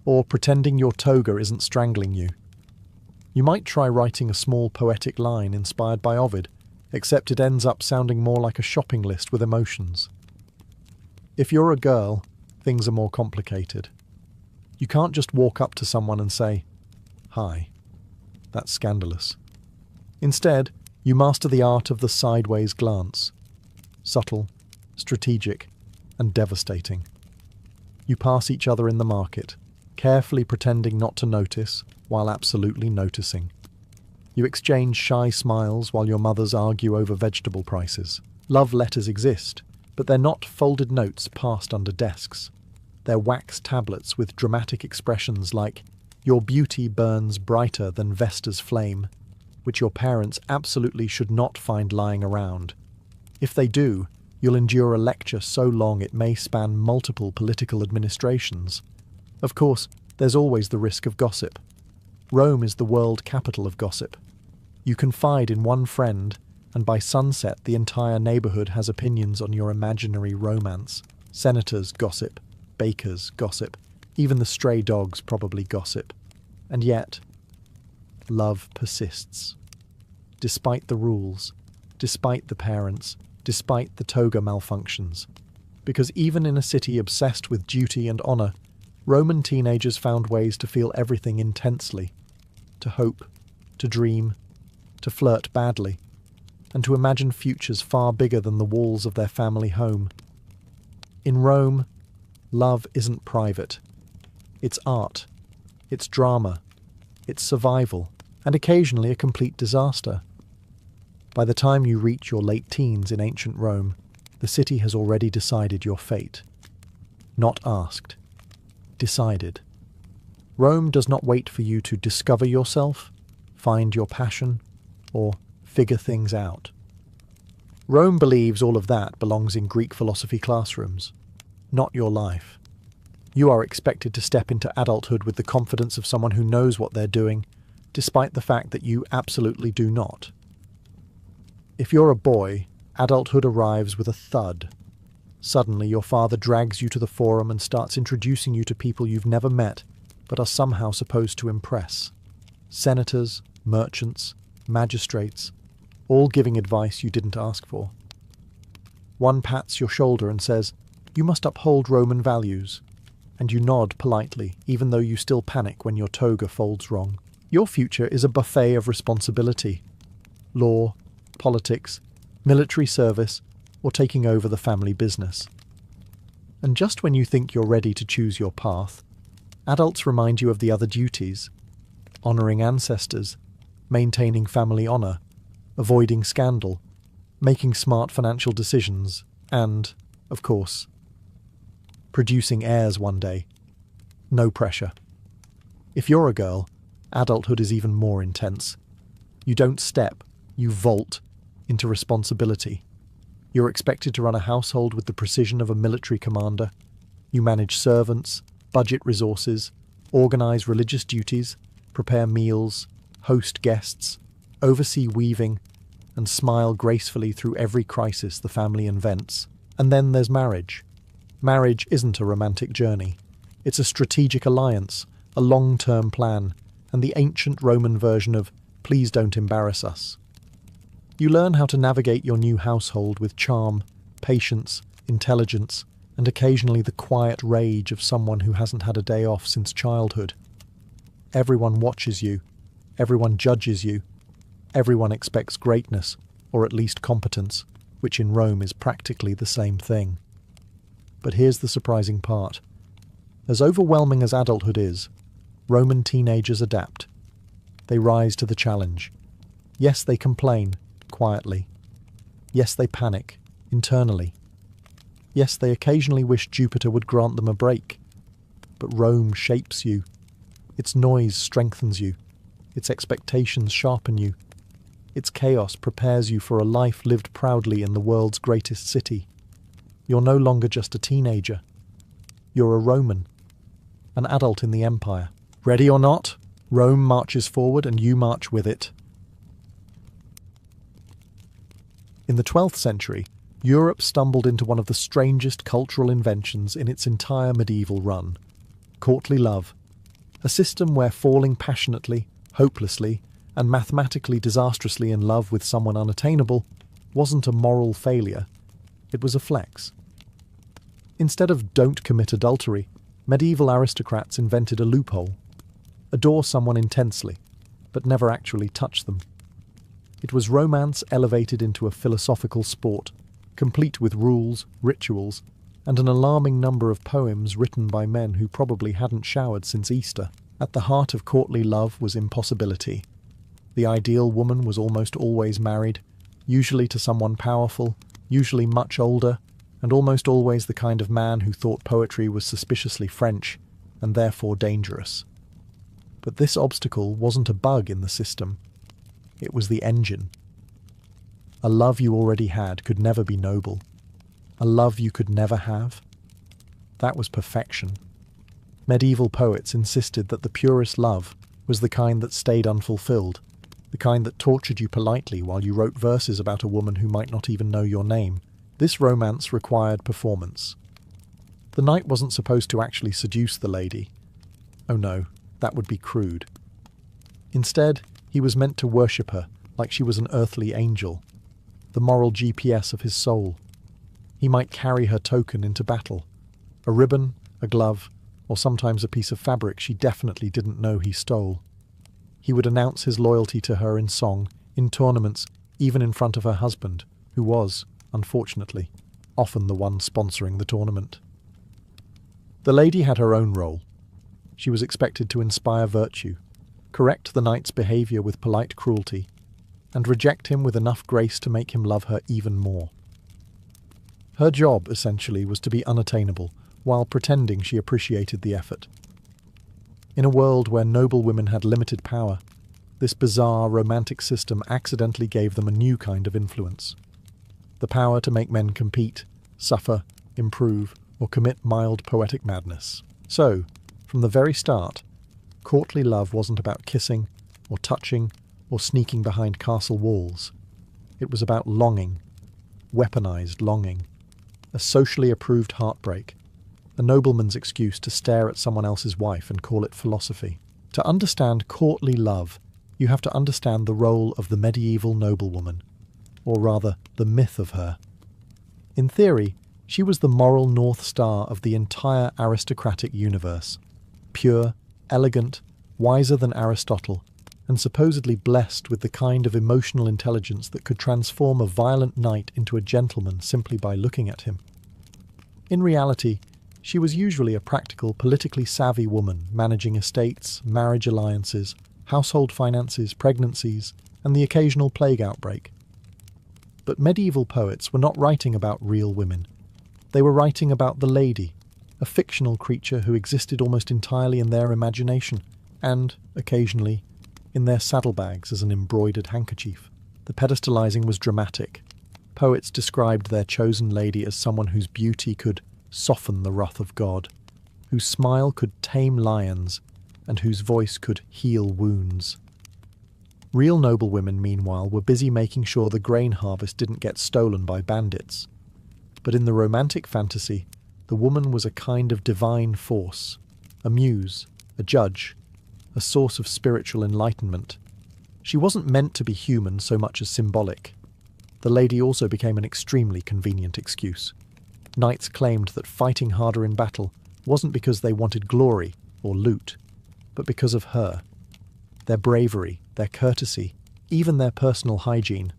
or pretending your toga isn't strangling you. You might try writing a small poetic line inspired by Ovid, except it ends up sounding more like a shopping list with emotions. If you're a girl, things are more complicated. You can't just walk up to someone and say, "Hi." That's scandalous. Instead, you master the art of the sideways glance. Subtle, strategic, and devastating. You pass each other in the market, carefully pretending not to notice while absolutely noticing. You exchange shy smiles while your mothers argue over vegetable prices. Love letters exist, but they're not folded notes passed under desks. They're wax tablets with dramatic expressions like, "Your beauty burns brighter than Vesta's flame," which your parents absolutely should not find lying around. If they do, you'll endure a lecture so long it may span multiple political administrations. Of course, there's always the risk of gossip. Rome is the world capital of gossip. You confide in one friend, and by sunset the entire neighbourhood has opinions on your imaginary romance. Senators gossip, bakers gossip, even the stray dogs probably gossip. And yet, love persists. Despite the rules, despite the parents, despite the toga malfunctions. Because even in a city obsessed with duty and honour, Roman teenagers found ways to feel everything intensely, to hope, to dream, to flirt badly, and to imagine futures far bigger than the walls of their family home. In Rome, love isn't private. It's art, it's drama, it's survival, and occasionally a complete disaster. By the time you reach your late teens in ancient Rome, the city has already decided your fate. Not asked. Decided. Rome does not wait for you to discover yourself, find your passion, or figure things out. Rome believes all of that belongs in Greek philosophy classrooms, not your life. You are expected to step into adulthood with the confidence of someone who knows what they're doing, despite the fact that you absolutely do not. If you're a boy, adulthood arrives with a thud. Suddenly your father drags you to the forum and starts introducing you to people you've never met, but are somehow supposed to impress. Senators, merchants, magistrates, all giving advice you didn't ask for. One pats your shoulder and says, "You must uphold Roman values," and you nod politely, even though you still panic when your toga folds wrong. Your future is a buffet of responsibility. Law, politics, military service, or taking over the family business. And just when you think you're ready to choose your path, adults remind you of the other duties: honouring ancestors, maintaining family honour, avoiding scandal, making smart financial decisions, and, of course, producing heirs one day. No pressure. If you're a girl, adulthood is even more intense. You don't step, you vault into responsibility. You're expected to run a household with the precision of a military commander. You manage servants, budget resources, organise religious duties, prepare meals, host guests, oversee weaving, and smile gracefully through every crisis the family invents. And then there's marriage. Marriage isn't a romantic journey. It's a strategic alliance, a long-term plan, and the ancient Roman version of "please don't embarrass us." You learn how to navigate your new household with charm, patience, intelligence, and occasionally the quiet rage of someone who hasn't had a day off since childhood. Everyone watches you, everyone judges you, everyone expects greatness, or at least competence, which in Rome is practically the same thing. But here's the surprising part. As overwhelming as adulthood is, Roman teenagers adapt. They rise to the challenge. Yes, they complain, quietly. Yes, they panic, internally. Yes, they occasionally wish Jupiter would grant them a break. But Rome shapes you. Its noise strengthens you. Its expectations sharpen you. Its chaos prepares you for a life lived proudly in the world's greatest city. You're no longer just a teenager. You're a Roman, an adult in the empire. Ready or not, Rome marches forward and you march with it. In the 12th century, Europe stumbled into one of the strangest cultural inventions in its entire medieval run: courtly love, a system where falling passionately, hopelessly, and mathematically disastrously in love with someone unattainable wasn't a moral failure, it was a flex. Instead of "don't commit adultery," medieval aristocrats invented a loophole: adore someone intensely, but never actually touch them. It was romance elevated into a philosophical sport, complete with rules, rituals, and an alarming number of poems written by men who probably hadn't showered since Easter. At the heart of courtly love was impossibility. The ideal woman was almost always married, usually to someone powerful, usually much older, and almost always the kind of man who thought poetry was suspiciously French, and therefore dangerous. But this obstacle wasn't a bug in the system. It was the engine. A love you already had could never be noble. A love you could never have. That was perfection. Medieval poets insisted that the purest love was the kind that stayed unfulfilled, the kind that tortured you politely while you wrote verses about a woman who might not even know your name. This romance required performance. The knight wasn't supposed to actually seduce the lady. Oh no, that would be crude. Instead, he was meant to worship her like she was an earthly angel, the moral GPS of his soul. He might carry her token into battle, a ribbon, a glove, or sometimes a piece of fabric she definitely didn't know he stole. He would announce his loyalty to her in song, in tournaments, even in front of her husband, who was, unfortunately, often the one sponsoring the tournament. The lady had her own role. She was expected to inspire virtue, correct the knight's behaviour with polite cruelty, and reject him with enough grace to make him love her even more. Her job, essentially, was to be unattainable, while pretending she appreciated the effort. In a world where noble women had limited power, this bizarre romantic system accidentally gave them a new kind of influence. The power to make men compete, suffer, improve, or commit mild poetic madness. So, from the very start, courtly love wasn't about kissing, or touching, or sneaking behind castle walls. It was about longing, weaponized longing, a socially approved heartbreak, a nobleman's excuse to stare at someone else's wife and call it philosophy. To understand courtly love, you have to understand the role of the medieval noblewoman, or rather, the myth of her. In theory, she was the moral North Star of the entire aristocratic universe, pure, elegant, wiser than Aristotle, and supposedly blessed with the kind of emotional intelligence that could transform a violent knight into a gentleman simply by looking at him. In reality, she was usually a practical, politically savvy woman managing estates, marriage alliances, household finances, pregnancies, and the occasional plague outbreak. But medieval poets were not writing about real women. They were writing about the lady, a fictional creature who existed almost entirely in their imagination, and, occasionally, in their saddlebags as an embroidered handkerchief. The pedestalizing was dramatic. Poets described their chosen lady as someone whose beauty could soften the wrath of God, whose smile could tame lions, and whose voice could heal wounds. Real noblewomen, meanwhile, were busy making sure the grain harvest didn't get stolen by bandits. But in the romantic fantasy, the woman was a kind of divine force, a muse, a judge, a source of spiritual enlightenment. She wasn't meant to be human so much as symbolic. The lady also became an extremely convenient excuse. Knights claimed that fighting harder in battle wasn't because they wanted glory or loot, but because of her. Their bravery, their courtesy, even their personal hygiene.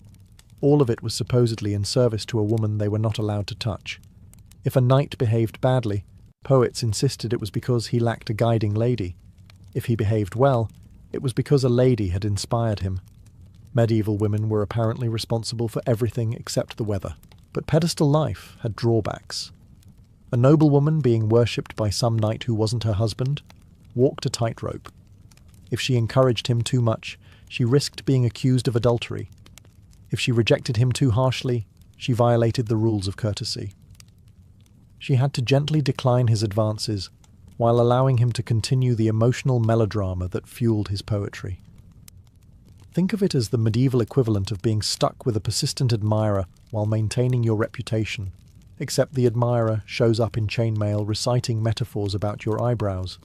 All of it was supposedly in service to a woman they were not allowed to touch. If a knight behaved badly, poets insisted it was because he lacked a guiding lady. If he behaved well, it was because a lady had inspired him. Medieval women were apparently responsible for everything except the weather. But pedestal life had drawbacks. A noblewoman being worshipped by some knight who wasn't her husband walked a tightrope. If she encouraged him too much, she risked being accused of adultery. If she rejected him too harshly, she violated the rules of courtesy. She had to gently decline his advances, while allowing him to continue the emotional melodrama that fueled his poetry. Think of it as the medieval equivalent of being stuck with a persistent admirer while maintaining your reputation, except the admirer shows up in chainmail reciting metaphors about your eyebrows.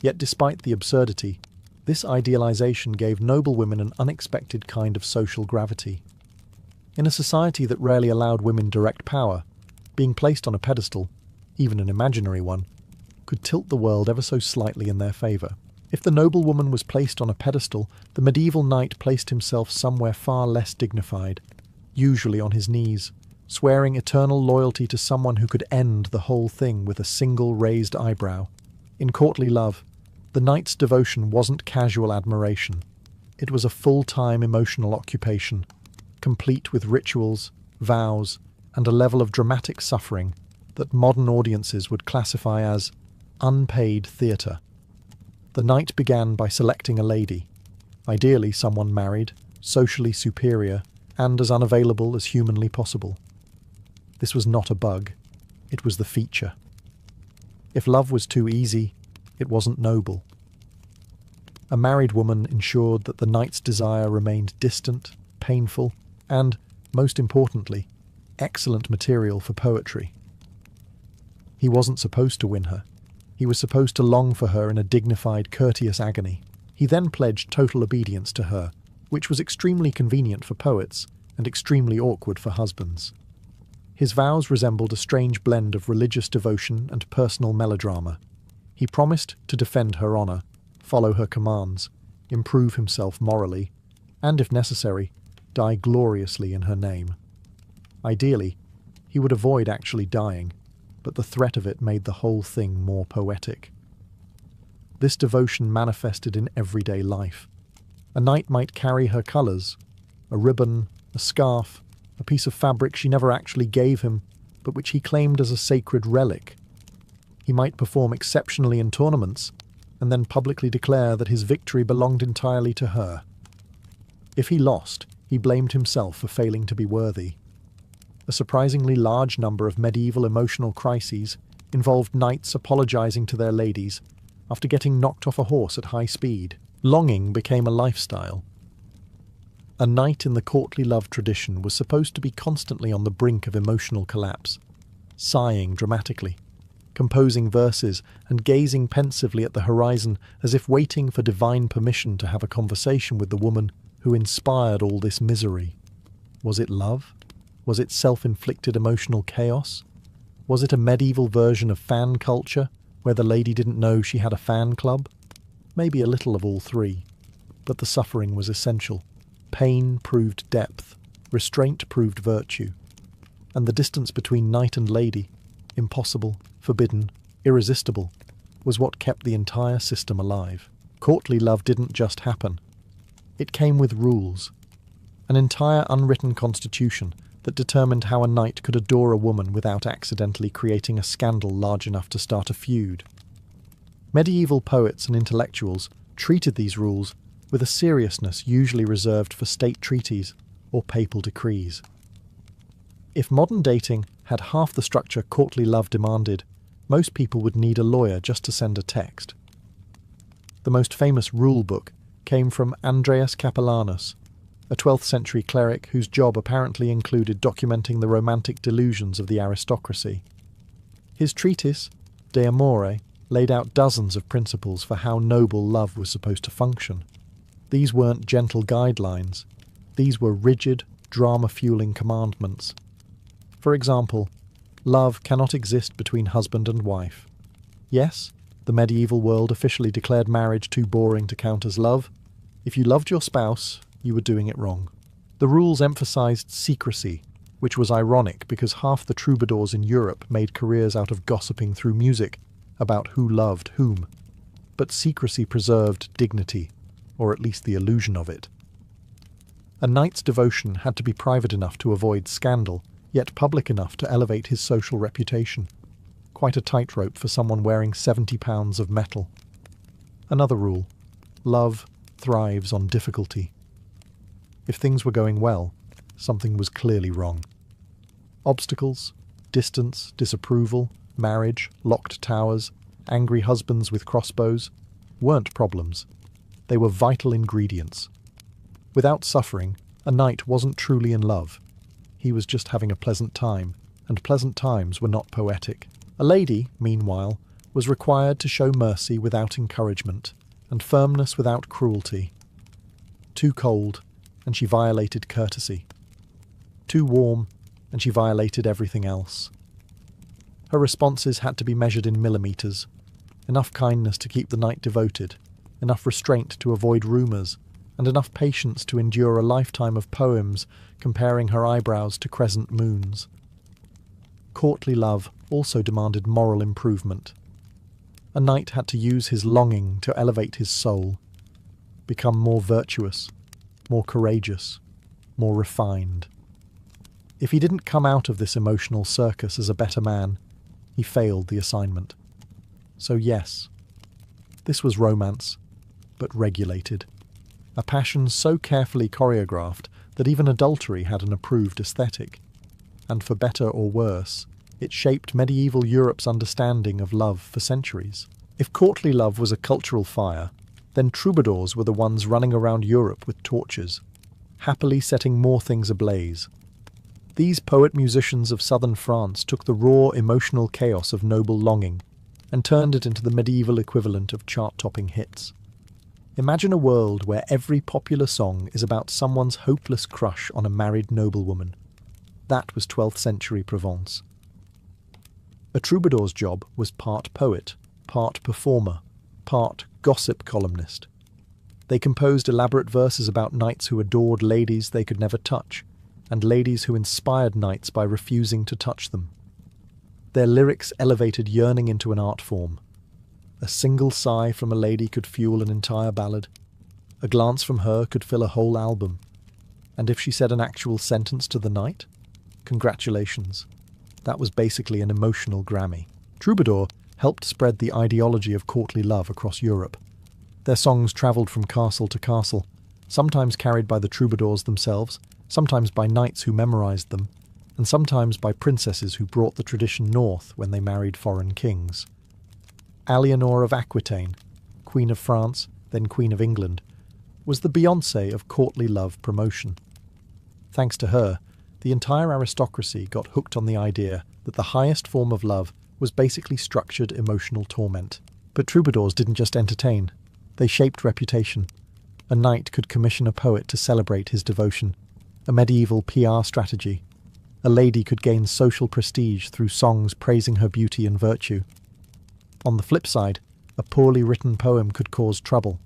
Yet despite the absurdity, this idealization gave noblewomen an unexpected kind of social gravity. In a society that rarely allowed women direct power, being placed on a pedestal, even an imaginary one, could tilt the world ever so slightly in their favour. If the noblewoman was placed on a pedestal, the medieval knight placed himself somewhere far less dignified, usually on his knees, swearing eternal loyalty to someone who could end the whole thing with a single raised eyebrow. In courtly love, the knight's devotion wasn't casual admiration. It was a full-time emotional occupation, complete with rituals, vows, and a level of dramatic suffering that modern audiences would classify as unpaid theatre. The knight began by selecting a lady, ideally someone married, socially superior, and as unavailable as humanly possible. This was not a bug, it was the feature. If love was too easy, it wasn't noble. A married woman ensured that the knight's desire remained distant, painful, and, most importantly, excellent material for poetry. He wasn't supposed to win her. He was supposed to long for her in a dignified, courteous agony. He then pledged total obedience to her, which was extremely convenient for poets and extremely awkward for husbands. His vows resembled a strange blend of religious devotion and personal melodrama. He promised to defend her honour, follow her commands, improve himself morally, and, if necessary, die gloriously in her name. Ideally, he would avoid actually dying, but the threat of it made the whole thing more poetic. This devotion manifested in everyday life. A knight might carry her colours, a ribbon, a scarf, a piece of fabric she never actually gave him, but which he claimed as a sacred relic. He might perform exceptionally in tournaments, and then publicly declare that his victory belonged entirely to her. If he lost, he blamed himself for failing to be worthy. A surprisingly large number of medieval emotional crises involved knights apologising to their ladies after getting knocked off a horse at high speed. Longing became a lifestyle. A knight in the courtly love tradition was supposed to be constantly on the brink of emotional collapse, sighing dramatically, composing verses and gazing pensively at the horizon as if waiting for divine permission to have a conversation with the woman who inspired all this misery. Was it love? Was it self-inflicted emotional chaos? Was it a medieval version of fan culture, where the lady didn't know she had a fan club? Maybe a little of all three, but the suffering was essential. Pain proved depth, restraint proved virtue, and the distance between knight and lady, impossible, forbidden, irresistible, was what kept the entire system alive. Courtly love didn't just happen. It came with rules, an entire unwritten constitution that determined how a knight could adore a woman without accidentally creating a scandal large enough to start a feud. Medieval poets and intellectuals treated these rules with a seriousness usually reserved for state treaties or papal decrees. If modern dating had half the structure courtly love demanded, most people would need a lawyer just to send a text. The most famous rule book came from Andreas Capellanus, a 12th century cleric whose job apparently included documenting the romantic delusions of the aristocracy. His treatise, De Amore, laid out dozens of principles for how noble love was supposed to function. These weren't gentle guidelines. These were rigid, drama-fueling commandments. For example, love cannot exist between husband and wife. Yes, the medieval world officially declared marriage too boring to count as love. If you loved your spouse, you were doing it wrong. The rules emphasized secrecy, which was ironic because half the troubadours in Europe made careers out of gossiping through music about who loved whom. But secrecy preserved dignity, or at least the illusion of it. A knight's devotion had to be private enough to avoid scandal, yet public enough to elevate his social reputation. Quite a tightrope for someone wearing 70 pounds of metal. Another rule: love thrives on difficulty. If things were going well, something was clearly wrong. Obstacles, distance, disapproval, marriage, locked towers, angry husbands with crossbows, weren't problems. They were vital ingredients. Without suffering, a knight wasn't truly in love. He was just having a pleasant time, and pleasant times were not poetic. A lady, meanwhile, was required to show mercy without encouragement, and firmness without cruelty. Too cold, and she violated courtesy. Too warm, and she violated everything else. Her responses had to be measured in millimetres. Enough kindness to keep the knight devoted, enough restraint to avoid rumours, and enough patience to endure a lifetime of poems comparing her eyebrows to crescent moons. Courtly love also demanded moral improvement. A knight had to use his longing to elevate his soul, become more virtuous, more courageous, more refined. If he didn't come out of this emotional circus as a better man, he failed the assignment. So yes, this was romance, but regulated. A passion so carefully choreographed that even adultery had an approved aesthetic. And for better or worse, it shaped medieval Europe's understanding of love for centuries. If courtly love was a cultural fire, then troubadours were the ones running around Europe with torches, happily setting more things ablaze. These poet-musicians of southern France took the raw emotional chaos of noble longing and turned it into the medieval equivalent of chart-topping hits. Imagine a world where every popular song is about someone's hopeless crush on a married noblewoman. That was 12th century Provence. A troubadour's job was part poet, part performer, part gossip columnist. They composed elaborate verses about knights who adored ladies they could never touch, and ladies who inspired knights by refusing to touch them. Their lyrics elevated yearning into an art form. A single sigh from a lady could fuel an entire ballad. A glance from her could fill a whole album. And if she said an actual sentence to the knight, congratulations. That was basically an emotional Grammy. Troubadour helped spread the ideology of courtly love across Europe. Their songs travelled from castle to castle, sometimes carried by the troubadours themselves, sometimes by knights who memorised them, and sometimes by princesses who brought the tradition north when they married foreign kings. Eleanor of Aquitaine, Queen of France, then Queen of England, was the Beyoncé of courtly love promotion. Thanks to her, the entire aristocracy got hooked on the idea that the highest form of love was basically structured emotional torment. But troubadours didn't just entertain, they shaped reputation. A knight could commission a poet to celebrate his devotion, a medieval PR strategy. A lady could gain social prestige through songs praising her beauty and virtue. On the flip side, a poorly written poem could cause trouble.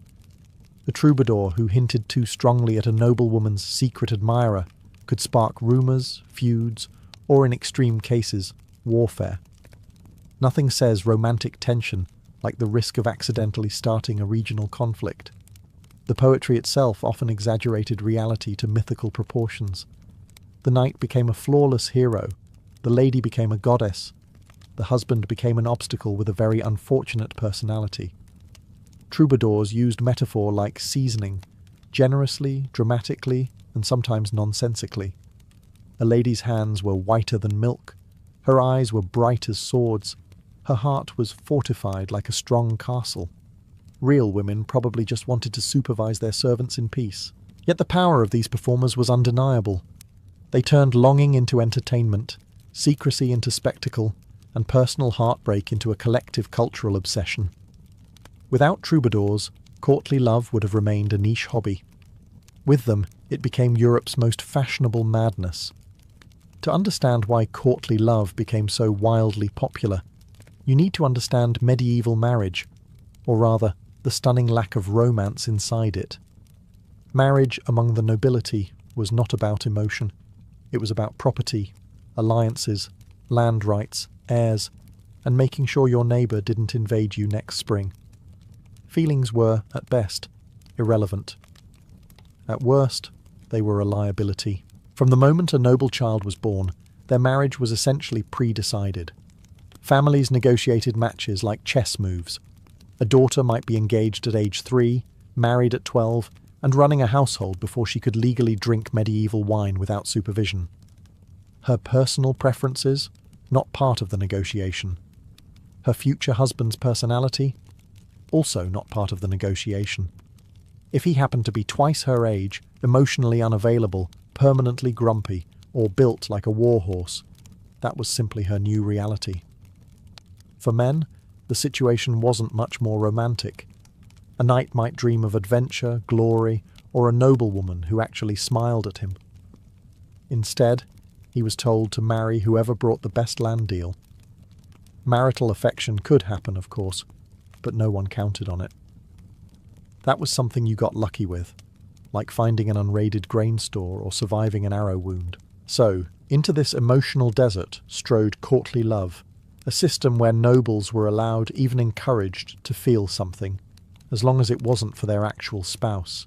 A troubadour who hinted too strongly at a noblewoman's secret admirer could spark rumours, feuds, or in extreme cases, warfare. Nothing says romantic tension like the risk of accidentally starting a regional conflict. The poetry itself often exaggerated reality to mythical proportions. The knight became a flawless hero, the lady became a goddess, the husband became an obstacle with a very unfortunate personality. Troubadours used metaphor like seasoning, generously, dramatically, and sometimes nonsensically. A lady's hands were whiter than milk, her eyes were bright as swords, her heart was fortified like a strong castle. Real women probably just wanted to supervise their servants in peace. Yet the power of these performers was undeniable. They turned longing into entertainment, secrecy into spectacle, and personal heartbreak into a collective cultural obsession. Without troubadours, courtly love would have remained a niche hobby. With them, it became Europe's most fashionable madness. To understand why courtly love became so wildly popular, you need to understand medieval marriage, or rather, the stunning lack of romance inside it. Marriage among the nobility was not about emotion. It was about property, alliances, land rights, heirs, and making sure your neighbour didn't invade you next spring. Feelings were, at best, irrelevant. At worst, they were a liability. From the moment a noble child was born, their marriage was essentially pre-decided. Families negotiated matches like chess moves. A daughter might be engaged at age 3, married at 12, and running a household before she could legally drink medieval wine without supervision. Her personal preferences, not part of the negotiation. Her future husband's personality, also not part of the negotiation. If he happened to be twice her age, emotionally unavailable, permanently grumpy, or built like a warhorse, that was simply her new reality. For men, the situation wasn't much more romantic. A knight might dream of adventure, glory, or a noblewoman who actually smiled at him. Instead, he was told to marry whoever brought the best land deal. Marital affection could happen, of course, but no one counted on it. That was something you got lucky with, like finding an unraided grain store or surviving an arrow wound. So, into this emotional desert strode courtly love, a system where nobles were allowed, even encouraged, to feel something, as long as it wasn't for their actual spouse.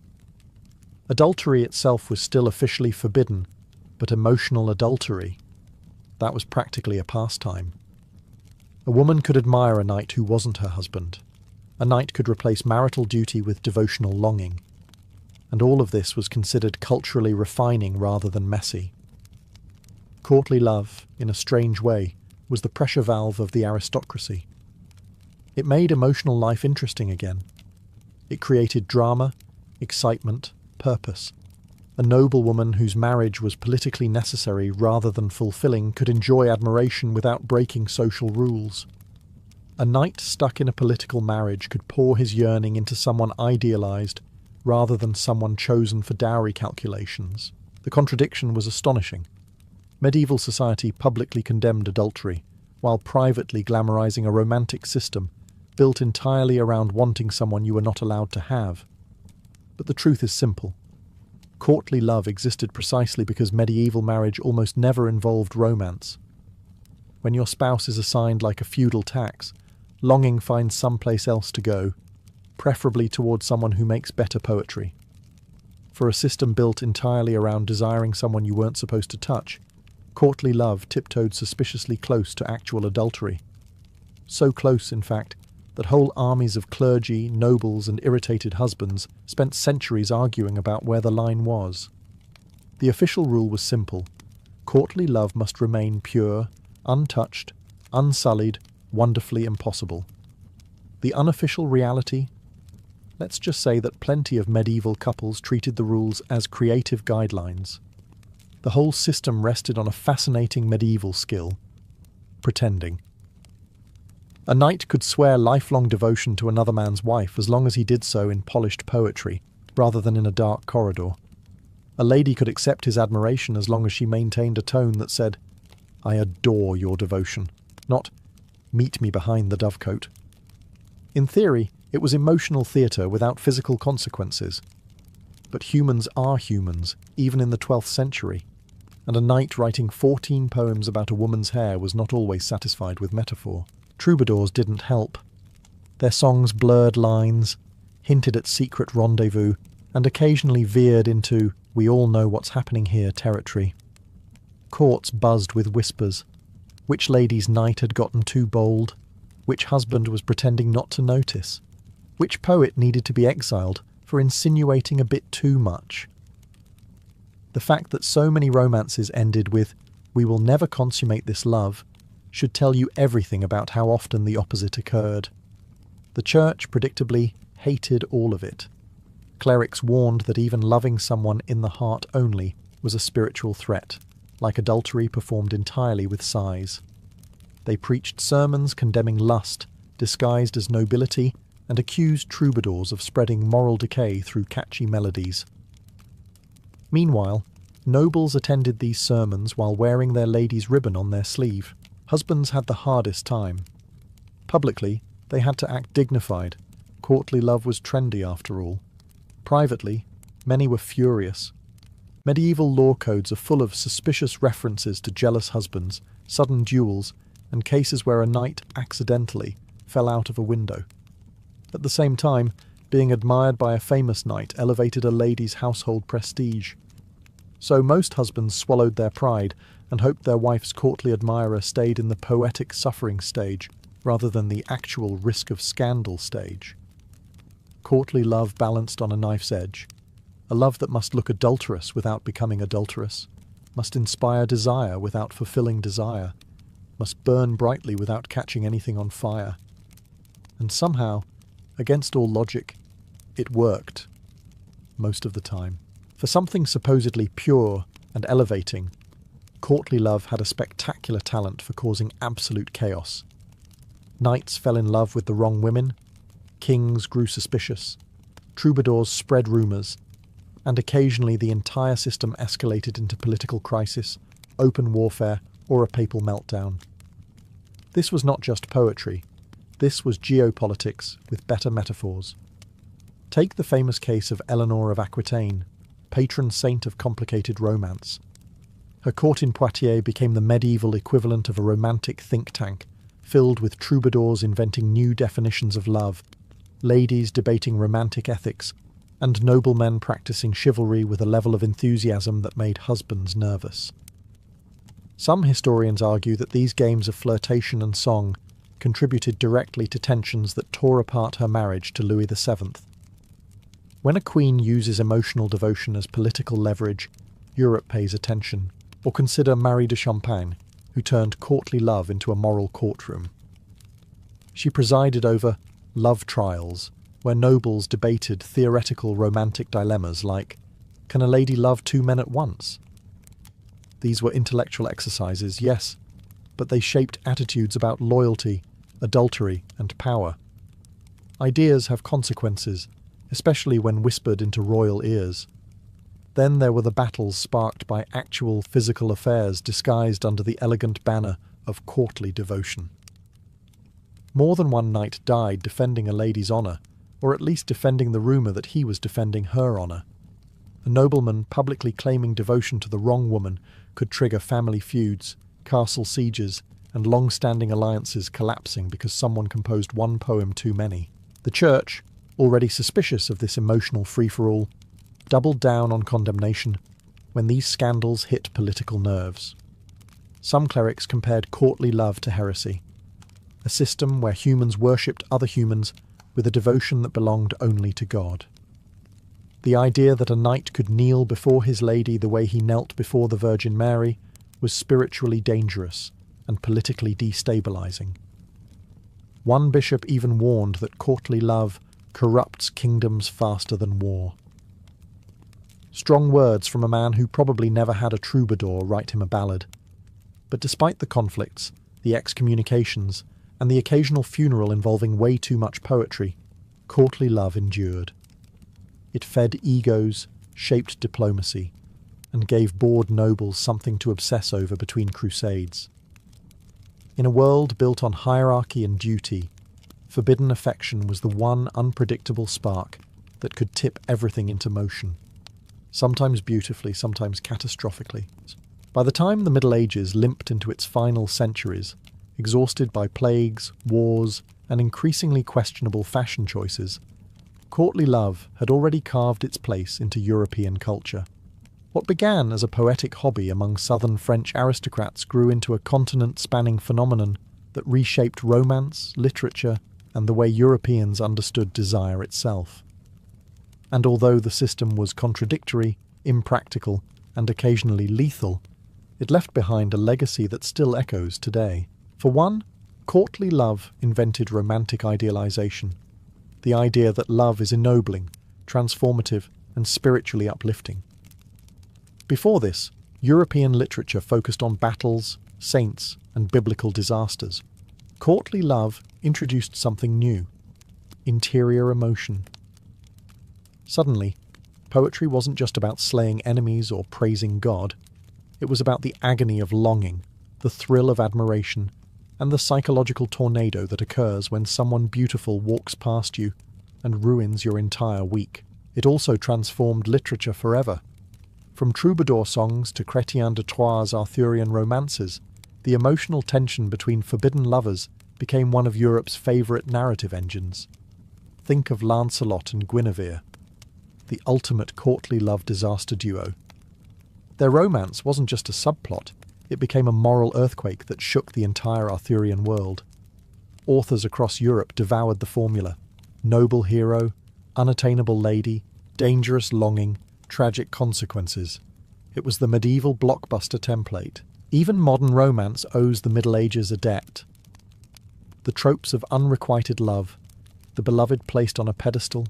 Adultery itself was still officially forbidden, but emotional adultery, that was practically a pastime. A woman could admire a knight who wasn't her husband. A knight could replace marital duty with devotional longing. and all of this was considered culturally refining rather than messy. Courtly love, in a strange way, was the pressure valve of the aristocracy. It made emotional life interesting again. It created drama, excitement, purpose. A noble woman whose marriage was politically necessary rather than fulfilling could enjoy admiration without breaking social rules. A knight stuck in a political marriage could pour his yearning into someone idealized rather than someone chosen for dowry calculations. The contradiction was astonishing. Medieval society publicly condemned adultery, while privately glamorizing a romantic system built entirely around wanting someone you were not allowed to have. But the truth is simple. Courtly love existed precisely because medieval marriage almost never involved romance. When your spouse is assigned like a feudal tax, longing finds someplace else to go, preferably towards someone who makes better poetry. For a system built entirely around desiring someone you weren't supposed to touch, courtly love tiptoed suspiciously close to actual adultery. So close, in fact, that whole armies of clergy, nobles, and irritated husbands spent centuries arguing about where the line was. The official rule was simple. Courtly love must remain pure, untouched, unsullied, wonderfully impossible. The unofficial reality? Let's just say that plenty of medieval couples treated the rules as creative guidelines. The whole system rested on a fascinating medieval skill: pretending. A knight could swear lifelong devotion to another man's wife as long as he did so in polished poetry, rather than in a dark corridor. A lady could accept his admiration as long as she maintained a tone that said, "I adore your devotion," not "meet me behind the dovecote." In theory, it was emotional theatre without physical consequences. But humans are humans, even in the 12th century, and a knight writing 14 poems about a woman's hair was not always satisfied with metaphor. Troubadours didn't help. Their songs blurred lines, hinted at secret rendezvous, and occasionally veered into "we all know what's happening here" territory. Courts buzzed with whispers. Which lady's knight had gotten too bold? Which husband was pretending not to notice? Which poet needed to be exiled for insinuating a bit too much? The fact that so many romances ended with "we will never consummate this love" should tell you everything about how often the opposite occurred. The church, predictably, hated all of it. Clerics warned that even loving someone in the heart only was a spiritual threat, like adultery performed entirely with sighs. They preached sermons condemning lust, disguised as nobility, and accused troubadours of spreading moral decay through catchy melodies. Meanwhile, nobles attended these sermons while wearing their lady's ribbon on their sleeve. Husbands had the hardest time. Publicly, they had to act dignified. Courtly love was trendy after all. Privately, many were furious. Medieval law codes are full of suspicious references to jealous husbands, sudden duels, and cases where a knight accidentally fell out of a window. At the same time, being admired by a famous knight elevated a lady's household prestige. So most husbands swallowed their pride and hoped their wife's courtly admirer stayed in the poetic suffering stage rather than the actual risk of scandal stage. Courtly love balanced on a knife's edge. A love that must look adulterous without becoming adulterous, must inspire desire without fulfilling desire, must burn brightly without catching anything on fire. And somehow, against all logic, it worked. Most of the time. For something supposedly pure and elevating, courtly love had a spectacular talent for causing absolute chaos. Knights fell in love with the wrong women, kings grew suspicious, troubadours spread rumours, and occasionally the entire system escalated into political crisis, open warfare, or a papal meltdown. This was not just poetry. This was geopolitics with better metaphors. Take the famous case of Eleanor of Aquitaine, patron saint of complicated romance. Her court in Poitiers became the medieval equivalent of a romantic think tank, filled with troubadours inventing new definitions of love, ladies debating romantic ethics, and noblemen practicing chivalry with a level of enthusiasm that made husbands nervous. Some historians argue that these games of flirtation and song contributed directly to tensions that tore apart her marriage to Louis VII. When a queen uses emotional devotion as political leverage, Europe pays attention. Or consider Marie de Champagne, who turned courtly love into a moral courtroom. She presided over love trials, where nobles debated theoretical romantic dilemmas like, can a lady love two men at once? These were intellectual exercises, yes, but they shaped attitudes about loyalty, adultery, and power. Ideas have consequences, especially when whispered into royal ears. Then there were the battles sparked by actual physical affairs disguised under the elegant banner of courtly devotion. More than one knight died defending a lady's honour, or at least defending the rumour that he was defending her honour. A nobleman publicly claiming devotion to the wrong woman could trigger family feuds, castle sieges, and long-standing alliances collapsing because someone composed one poem too many. The church, already suspicious of this emotional free-for-all, doubled down on condemnation when these scandals hit political nerves. Some clerics compared courtly love to heresy, a system where humans worshipped other humans with a devotion that belonged only to God. The idea that a knight could kneel before his lady the way he knelt before the Virgin Mary was spiritually dangerous and politically destabilizing. One bishop even warned that courtly love corrupts kingdoms faster than war. Strong words from a man who probably never had a troubadour write him a ballad. But despite the conflicts, the excommunications, and the occasional funeral involving way too much poetry, courtly love endured. It fed egos, shaped diplomacy, and gave bored nobles something to obsess over between crusades. In a world built on hierarchy and duty, forbidden affection was the one unpredictable spark that could tip everything into motion. Sometimes beautifully, sometimes catastrophically. By the time the Middle Ages limped into its final centuries, exhausted by plagues, wars, and increasingly questionable fashion choices, courtly love had already carved its place into European culture. What began as a poetic hobby among southern French aristocrats grew into a continent-spanning phenomenon that reshaped romance, literature, and the way Europeans understood desire itself. And although the system was contradictory, impractical, and occasionally lethal, it left behind a legacy that still echoes today. For one, courtly love invented romantic idealization, the idea that love is ennobling, transformative, and spiritually uplifting. Before this, European literature focused on battles, saints, and biblical disasters. Courtly love introduced something new: interior emotion. Suddenly, poetry wasn't just about slaying enemies or praising God. It was about the agony of longing, the thrill of admiration, and the psychological tornado that occurs when someone beautiful walks past you and ruins your entire week. It also transformed literature forever. From troubadour songs to Chrétien de Troyes' Arthurian romances, the emotional tension between forbidden lovers became one of Europe's favourite narrative engines. Think of Lancelot and Guinevere, the ultimate courtly love disaster duo. Their romance wasn't just a subplot, it became a moral earthquake that shook the entire Arthurian world. Authors across Europe devoured the formula: noble hero, unattainable lady, dangerous longing, tragic consequences. It was the medieval blockbuster template. Even modern romance owes the Middle Ages a debt. The tropes of unrequited love, the beloved placed on a pedestal,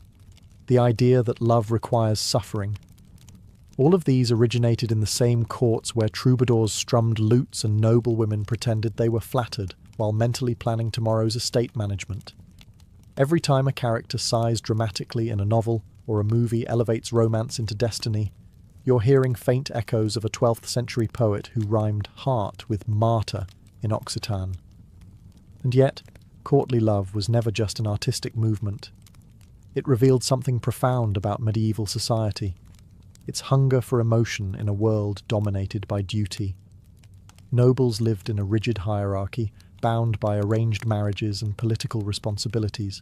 the idea that love requires suffering. All of these originated in the same courts where troubadours strummed lutes and noblewomen pretended they were flattered while mentally planning tomorrow's estate management. Every time a character sighs dramatically in a novel or a movie elevates romance into destiny, you're hearing faint echoes of a 12th century poet who rhymed heart with martyr in Occitan. And yet, courtly love was never just an artistic movement. It revealed something profound about medieval society: its hunger for emotion in a world dominated by duty. Nobles lived in a rigid hierarchy, bound by arranged marriages and political responsibilities.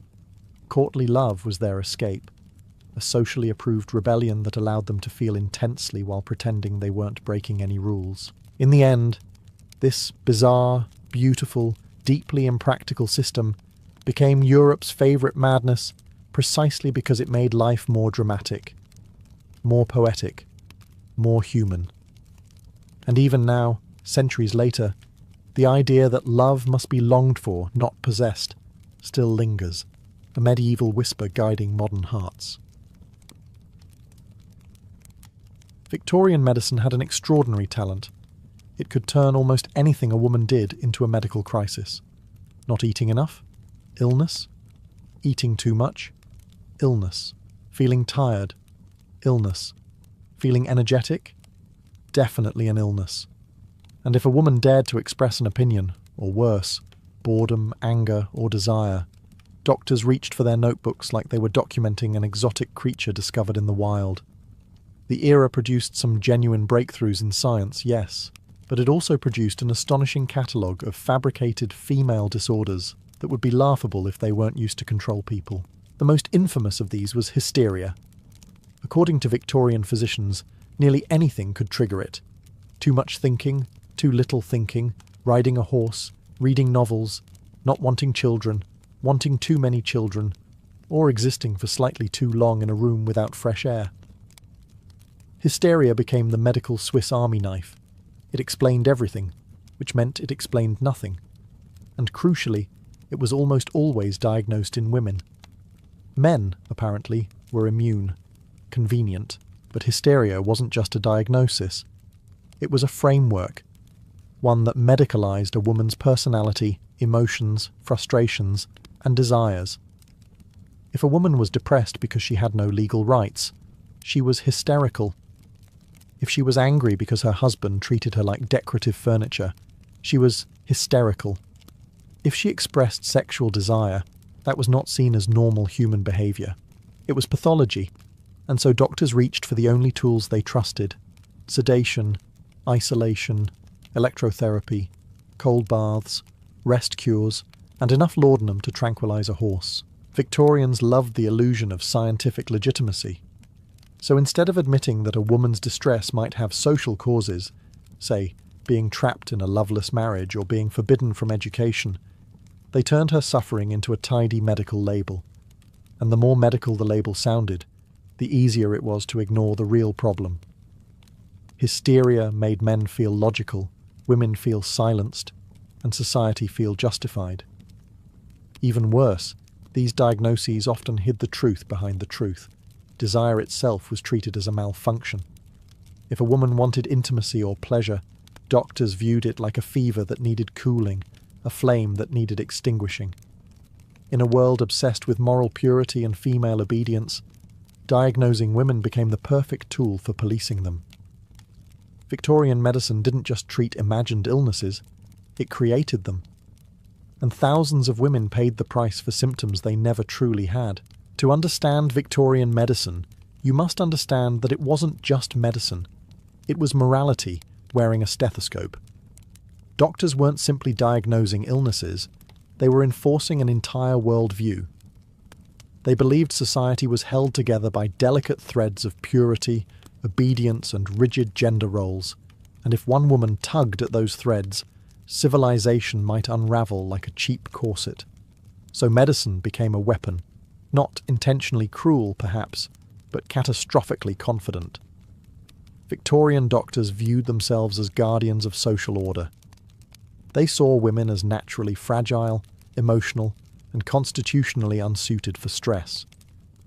Courtly love was their escape, a socially approved rebellion that allowed them to feel intensely while pretending they weren't breaking any rules. In the end, this bizarre, beautiful, deeply impractical system became Europe's favourite madness precisely because it made life more dramatic, more poetic, more human. And even now, centuries later, the idea that love must be longed for, not possessed, still lingers, a medieval whisper guiding modern hearts. Victorian medicine had an extraordinary talent. It could turn almost anything a woman did into a medical crisis. Not eating enough? Illness. Eating too much? Illness. Feeling tired? Illness. Feeling energetic? Definitely an illness. And if a woman dared to express an opinion, or worse, boredom, anger, or desire, doctors reached for their notebooks like they were documenting an exotic creature discovered in the wild. The era produced some genuine breakthroughs in science, yes, but it also produced an astonishing catalogue of fabricated female disorders that would be laughable if they weren't used to control people. The most infamous of these was hysteria. According to Victorian physicians, nearly anything could trigger it. Too much thinking, too little thinking, riding a horse, reading novels, not wanting children, wanting too many children, or existing for slightly too long in a room without fresh air. Hysteria became the medical Swiss Army knife. It explained everything, which meant it explained nothing. And crucially, it was almost always diagnosed in women. Men, apparently, were immune. Convenient. But hysteria wasn't just a diagnosis. It was a framework, one that medicalized a woman's personality, emotions, frustrations, and desires. If a woman was depressed because she had no legal rights, she was hysterical. If she was angry because her husband treated her like decorative furniture, she was hysterical. If she expressed sexual desire, that was not seen as normal human behavior. It was pathology, and so doctors reached for the only tools they trusted: sedation, isolation, electrotherapy, cold baths, rest cures, and enough laudanum to tranquilize a horse. Victorians loved the illusion of scientific legitimacy. So instead of admitting that a woman's distress might have social causes, say, being trapped in a loveless marriage or being forbidden from education, they turned her suffering into a tidy medical label. And the more medical the label sounded, the easier it was to ignore the real problem. Hysteria made men feel logical, women feel silenced, and society feel justified. Even worse, these diagnoses often hid the truth behind the truth. Desire itself was treated as a malfunction. If a woman wanted intimacy or pleasure, doctors viewed it like a fever that needed cooling, a flame that needed extinguishing. In a world obsessed with moral purity and female obedience, diagnosing women became the perfect tool for policing them. Victorian medicine didn't just treat imagined illnesses, it created them. And thousands of women paid the price for symptoms they never truly had. To understand Victorian medicine, you must understand that it wasn't just medicine. It was morality, wearing a stethoscope. Doctors weren't simply diagnosing illnesses, they were enforcing an entire worldview. They believed society was held together by delicate threads of purity, obedience, and rigid gender roles, and if one woman tugged at those threads, civilization might unravel like a cheap corset. So medicine became a weapon, not intentionally cruel, perhaps, but catastrophically confident. Victorian doctors viewed themselves as guardians of social order. They saw women as naturally fragile, emotional, and constitutionally unsuited for stress,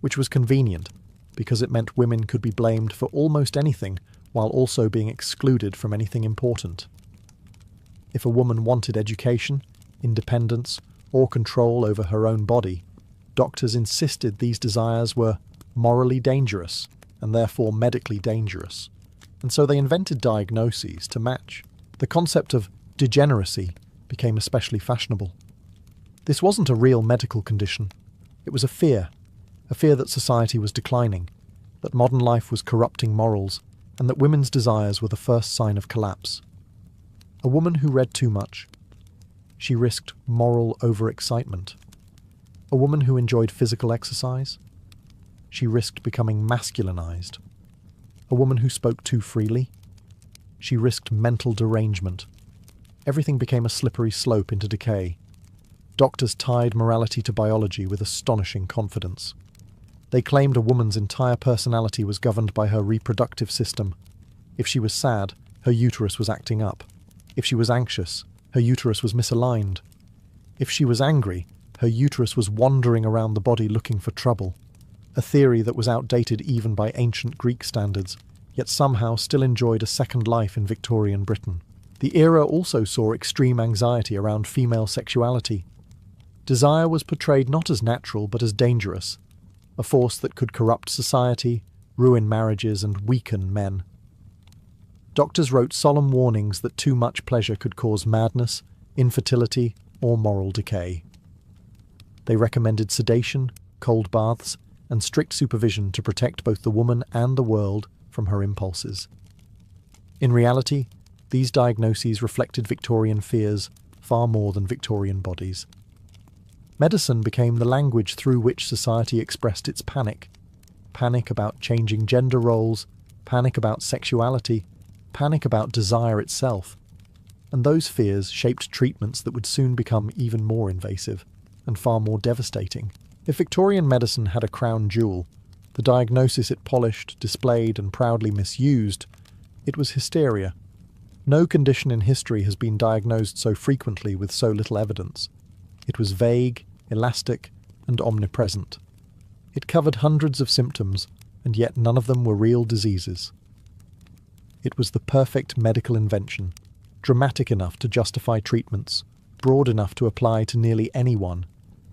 which was convenient because it meant women could be blamed for almost anything while also being excluded from anything important. If a woman wanted education, independence, or control over her own body, doctors insisted these desires were morally dangerous and therefore medically dangerous, and so they invented diagnoses to match. The concept of degeneracy became especially fashionable. This wasn't a real medical condition. It was a fear that society was declining, that modern life was corrupting morals, and that women's desires were the first sign of collapse. A woman who read too much. She risked moral overexcitement. A woman who enjoyed physical exercise. She risked becoming masculinized. A woman who spoke too freely. She risked mental derangement. Everything became a slippery slope into decay. Doctors tied morality to biology with astonishing confidence. They claimed a woman's entire personality was governed by her reproductive system. If she was sad, her uterus was acting up. If she was anxious, her uterus was misaligned. If she was angry, her uterus was wandering around the body looking for trouble. A theory that was outdated even by ancient Greek standards, yet somehow still enjoyed a second life in Victorian Britain. The era also saw extreme anxiety around female sexuality. Desire was portrayed not as natural but as dangerous, a force that could corrupt society, ruin marriages, and weaken men. Doctors wrote solemn warnings that too much pleasure could cause madness, infertility, or moral decay. They recommended sedation, cold baths, and strict supervision to protect both the woman and the world from her impulses. In reality, these diagnoses reflected Victorian fears far more than Victorian bodies. Medicine became the language through which society expressed its panic. Panic about changing gender roles, panic about sexuality, panic about desire itself. And those fears shaped treatments that would soon become even more invasive and far more devastating. If Victorian medicine had a crown jewel, the diagnosis it polished, displayed, and proudly misused, it was hysteria. No condition in history has been diagnosed so frequently with so little evidence. It was vague, elastic, and omnipresent. It covered hundreds of symptoms, and yet none of them were real diseases. It was the perfect medical invention, dramatic enough to justify treatments, broad enough to apply to nearly anyone,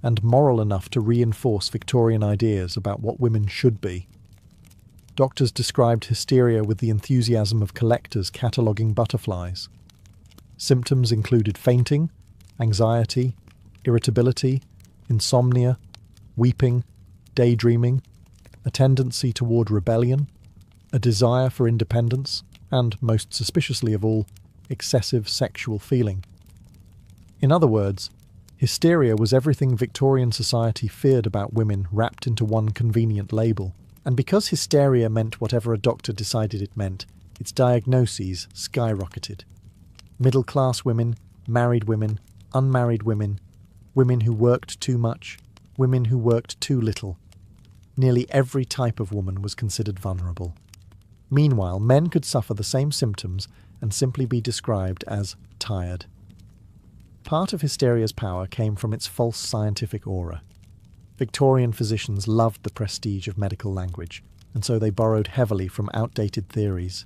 and moral enough to reinforce Victorian ideas about what women should be. Doctors described hysteria with the enthusiasm of collectors cataloguing butterflies. Symptoms included fainting, anxiety, irritability, insomnia, weeping, daydreaming, a tendency toward rebellion, a desire for independence, and, most suspiciously of all, excessive sexual feeling. In other words, hysteria was everything Victorian society feared about women wrapped into one convenient label. And because hysteria meant whatever a doctor decided it meant, its diagnoses skyrocketed. Middle-class women, married women, unmarried women, women who worked too much, women who worked too little. Nearly every type of woman was considered vulnerable. Meanwhile, men could suffer the same symptoms and simply be described as tired. Part of hysteria's power came from its false scientific aura. Victorian physicians loved the prestige of medical language, and so they borrowed heavily from outdated theories.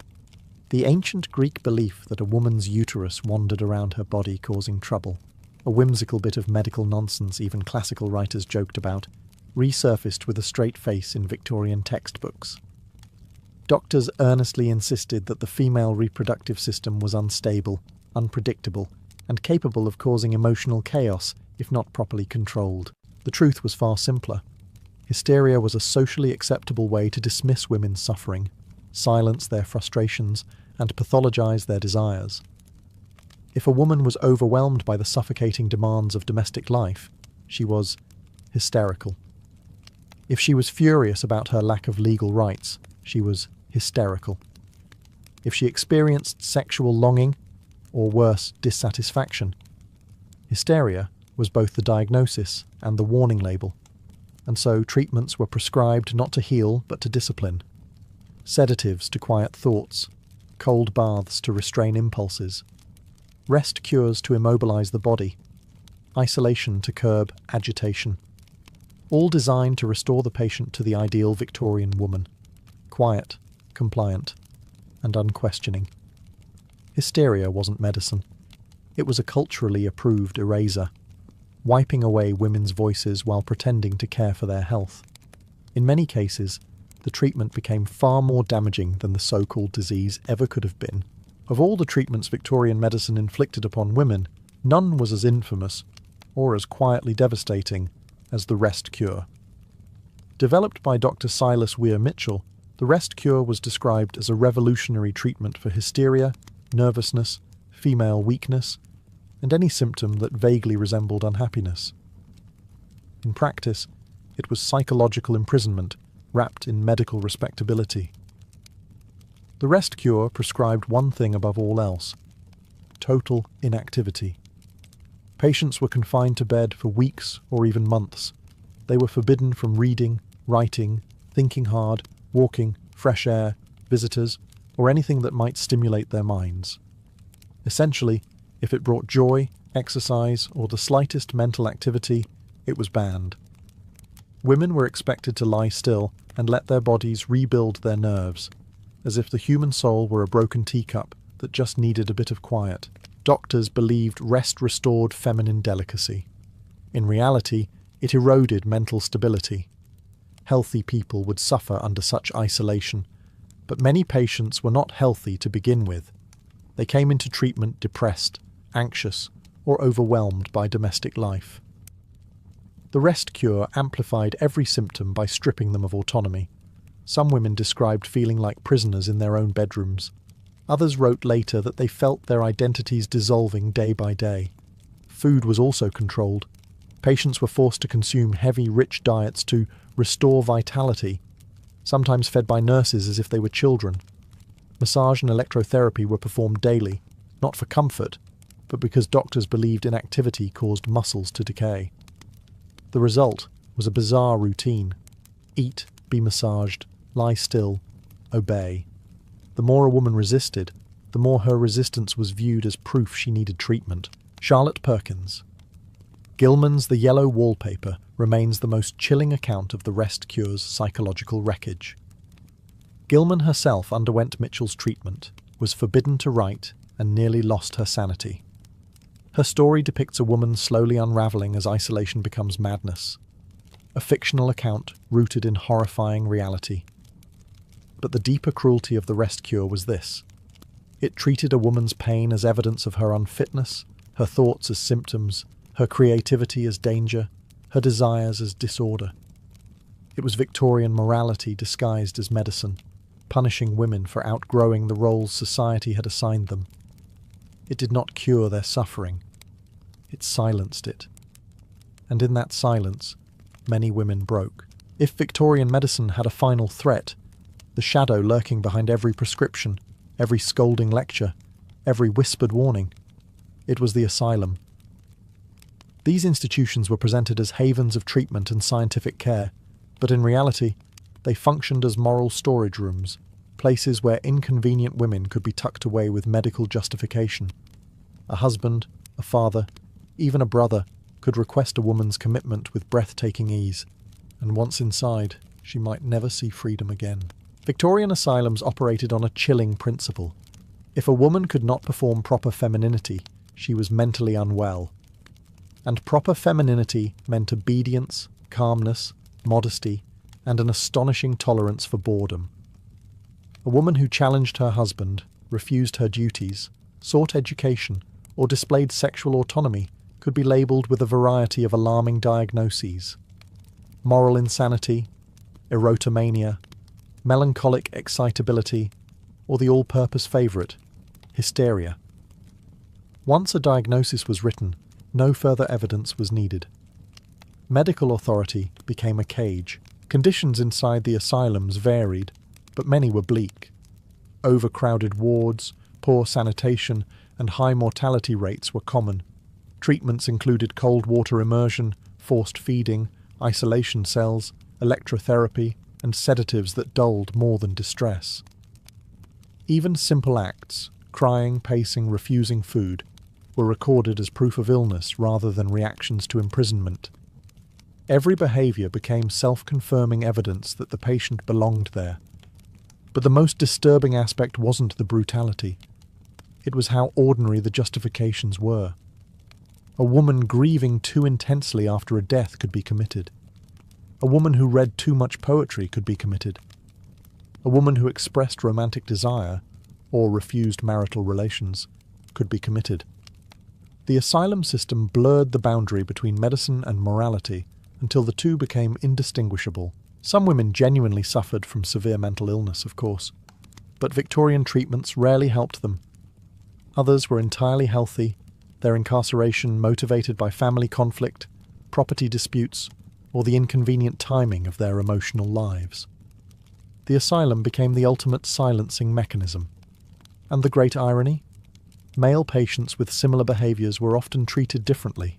The ancient Greek belief that a woman's uterus wandered around her body causing trouble, a whimsical bit of medical nonsense even classical writers joked about, resurfaced with a straight face in Victorian textbooks. Doctors earnestly insisted that the female reproductive system was unstable, unpredictable, and capable of causing emotional chaos if not properly controlled. The truth was far simpler. Hysteria was a socially acceptable way to dismiss women's suffering, silence their frustrations, and pathologize their desires. If a woman was overwhelmed by the suffocating demands of domestic life, she was hysterical. If she was furious about her lack of legal rights, she was hysterical. If she experienced sexual longing, or worse, dissatisfaction, hysteria was both the diagnosis and the warning label, and so treatments were prescribed not to heal but to discipline. Sedatives to quiet thoughts, cold baths to restrain impulses, rest cures to immobilize the body, isolation to curb agitation, all designed to restore the patient to the ideal Victorian woman, quiet, compliant, and unquestioning. Hysteria wasn't medicine. It was a culturally approved eraser, wiping away women's voices while pretending to care for their health. In many cases, the treatment became far more damaging than the so-called disease ever could have been. Of all the treatments Victorian medicine inflicted upon women, none was as infamous, or as quietly devastating, as the rest cure. Developed by Dr. Silas Weir Mitchell, the rest cure was described as a revolutionary treatment for hysteria, nervousness, female weakness, and any symptom that vaguely resembled unhappiness. In practice, it was psychological imprisonment wrapped in medical respectability. The rest cure prescribed one thing above all else: total inactivity. Patients were confined to bed for weeks or even months. They were forbidden from reading, writing, thinking hard, walking, fresh air, visitors, or anything that might stimulate their minds. Essentially, if it brought joy, exercise, or the slightest mental activity, it was banned. Women were expected to lie still and let their bodies rebuild their nerves, as if the human soul were a broken teacup that just needed a bit of quiet. Doctors believed rest restored feminine delicacy. In reality, it eroded mental stability. Healthy people would suffer under such isolation, but many patients were not healthy to begin with. They came into treatment depressed, anxious, or overwhelmed by domestic life. The rest cure amplified every symptom by stripping them of autonomy. Some women described feeling like prisoners in their own bedrooms. Others wrote later that they felt their identities dissolving day by day. Food was also controlled. Patients were forced to consume heavy, rich diets to restore vitality, sometimes fed by nurses as if they were children. Massage and electrotherapy were performed daily, not for comfort, but because doctors believed inactivity caused muscles to decay. The result was a bizarre routine. Eat, be massaged, lie still, obey. The more a woman resisted, the more her resistance was viewed as proof she needed treatment. Charlotte Perkins. Gilman's The Yellow Wallpaper remains the most chilling account of the rest cure's psychological wreckage. Gilman herself underwent Mitchell's treatment, was forbidden to write, and nearly lost her sanity. Her story depicts a woman slowly unravelling as isolation becomes madness. A fictional account rooted in horrifying reality. But the deeper cruelty of the rest cure was this. It treated a woman's pain as evidence of her unfitness, her thoughts as symptoms, her creativity as danger, her desires as disorder. It was Victorian morality disguised as medicine, punishing women for outgrowing the roles society had assigned them. It did not cure their suffering. It silenced it. And in that silence, many women broke. If Victorian medicine had a final threat, the shadow lurking behind every prescription, every scolding lecture, every whispered warning, it was the asylum. These institutions were presented as havens of treatment and scientific care, but in reality, they functioned as moral storage rooms, places where inconvenient women could be tucked away with medical justification. A husband, a father, even a brother could request a woman's commitment with breathtaking ease, and once inside, she might never see freedom again. Victorian asylums operated on a chilling principle. If a woman could not perform proper femininity, she was mentally unwell. And proper femininity meant obedience, calmness, modesty, and an astonishing tolerance for boredom. A woman who challenged her husband, refused her duties, sought education, or displayed sexual autonomy could be labelled with a variety of alarming diagnoses: moral insanity, erotomania, melancholic excitability, or the all-purpose favourite, hysteria. Once a diagnosis was written, no further evidence was needed. Medical authority became a cage. Conditions inside the asylums varied, but many were bleak. Overcrowded wards, poor sanitation, and high mortality rates were common. Treatments included cold water immersion, forced feeding, isolation cells, electrotherapy, and sedatives that dulled more than distress. Even simple acts, crying, pacing, refusing food, were recorded as proof of illness rather than reactions to imprisonment. Every behaviour became self-confirming evidence that the patient belonged there. But the most disturbing aspect wasn't the brutality. It was how ordinary the justifications were. A woman grieving too intensely after a death could be committed. A woman who read too much poetry could be committed. A woman who expressed romantic desire, or refused marital relations, could be committed. The asylum system blurred the boundary between medicine and morality until the two became indistinguishable. Some women genuinely suffered from severe mental illness, of course, but Victorian treatments rarely helped them. Others were entirely healthy, their incarceration motivated by family conflict, property disputes, or the inconvenient timing of their emotional lives. The asylum became the ultimate silencing mechanism. And the great irony? Male patients with similar behaviours were often treated differently.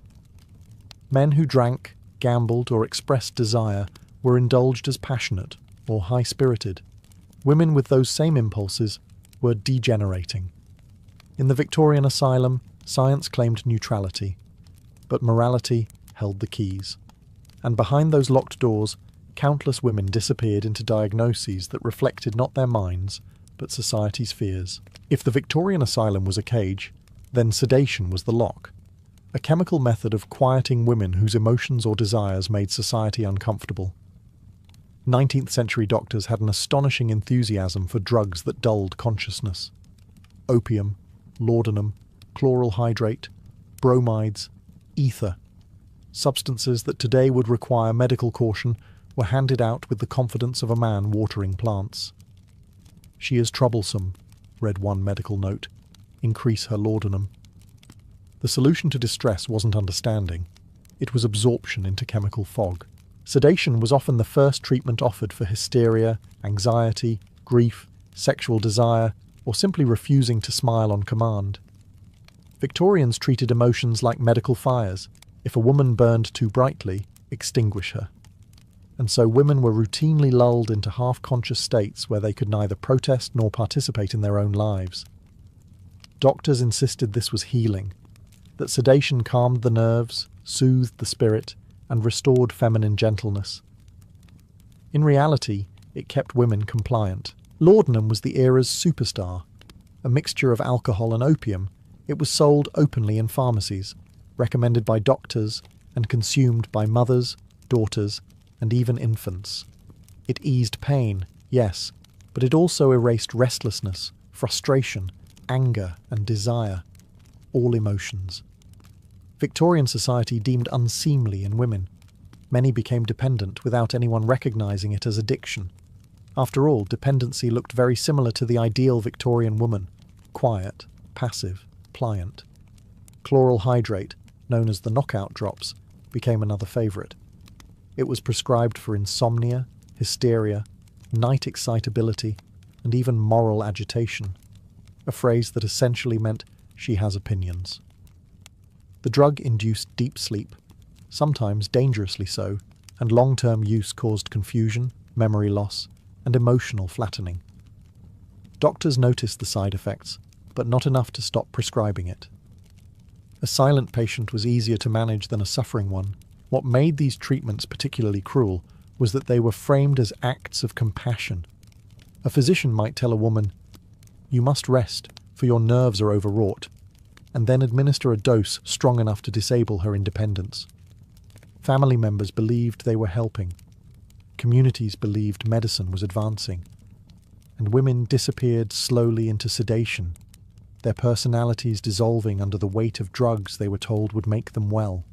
Men who drank, gambled, or expressed desire were indulged as passionate, or high-spirited. Women with those same impulses were degenerating. In the Victorian asylum, science claimed neutrality, but morality held the keys. And behind those locked doors, countless women disappeared into diagnoses that reflected not their minds, but society's fears. If the Victorian asylum was a cage, then sedation was the lock, a chemical method of quieting women whose emotions or desires made society uncomfortable. 19th century doctors had an astonishing enthusiasm for drugs that dulled consciousness. Opium, laudanum, chloral hydrate, bromides, ether. Substances that today would require medical caution were handed out with the confidence of a man watering plants. "She is troublesome," read one medical note. "Increase her laudanum." The solution to distress wasn't understanding. It was absorption into chemical fog. Sedation was often the first treatment offered for hysteria, anxiety, grief, sexual desire, or simply refusing to smile on command. Victorians treated emotions like medical fires. If a woman burned too brightly, extinguish her. And so women were routinely lulled into half-conscious states where they could neither protest nor participate in their own lives. Doctors insisted this was healing, that sedation calmed the nerves, soothed the spirit, and restored feminine gentleness. In reality, it kept women compliant. Laudanum was the era's superstar. A mixture of alcohol and opium, it was sold openly in pharmacies, recommended by doctors, and consumed by mothers, daughters, and even infants. It eased pain, yes, but it also erased restlessness, frustration, anger, and desire, all emotions. Victorian society deemed unseemly in women. Many became dependent without anyone recognizing it as addiction. After all, dependency looked very similar to the ideal Victorian woman: quiet, passive, pliant. Chloral hydrate, known as the knockout drops, became another favourite. It was prescribed for insomnia, hysteria, night excitability, and even moral agitation, a phrase that essentially meant she has opinions. The drug induced deep sleep, sometimes dangerously so, and long-term use caused confusion, memory loss, and emotional flattening. Doctors noticed the side effects, but not enough to stop prescribing it. A silent patient was easier to manage than a suffering one. What made these treatments particularly cruel was that they were framed as acts of compassion. A physician might tell a woman, "You must rest, for your nerves are overwrought," and then administer a dose strong enough to disable her independence. Family members believed they were helping. Communities believed medicine was advancing. And women disappeared slowly into sedation, their personalities dissolving under the weight of drugs they were told would make them well.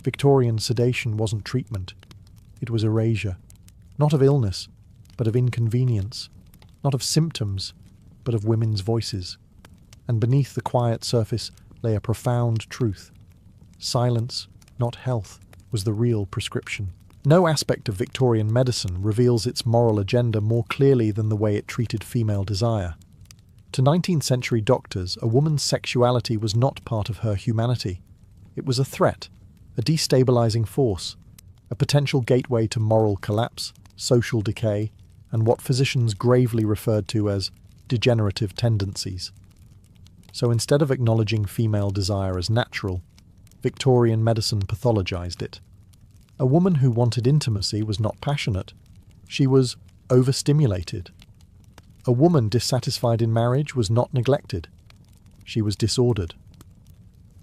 Victorian sedation wasn't treatment. It was erasure, not of illness, but of inconvenience, not of symptoms, but of women's voices. And beneath the quiet surface lay a profound truth. Silence, not health, was the real prescription. No aspect of Victorian medicine reveals its moral agenda more clearly than the way it treated female desire. To 19th century doctors, a woman's sexuality was not part of her humanity. It was a threat, a destabilizing force, a potential gateway to moral collapse, social decay, and what physicians gravely referred to as degenerative tendencies. So instead of acknowledging female desire as natural, Victorian medicine pathologized it. A woman who wanted intimacy was not passionate. She was overstimulated. A woman dissatisfied in marriage was not neglected. She was disordered.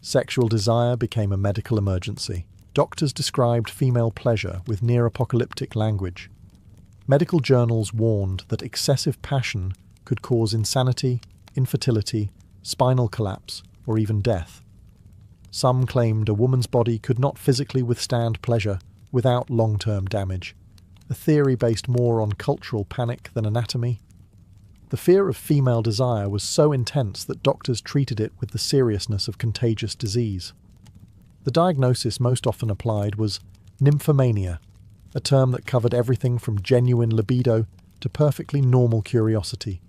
Sexual desire became a medical emergency. Doctors described female pleasure with near-apocalyptic language. Medical journals warned that excessive passion could cause insanity, infertility, spinal collapse, or even death. Some claimed a woman's body could not physically withstand pleasure without long-term damage, a theory based more on cultural panic than anatomy. The fear of female desire was so intense that doctors treated it with the seriousness of contagious disease. The diagnosis most often applied was nymphomania, a term that covered everything from genuine libido to perfectly normal curiosity.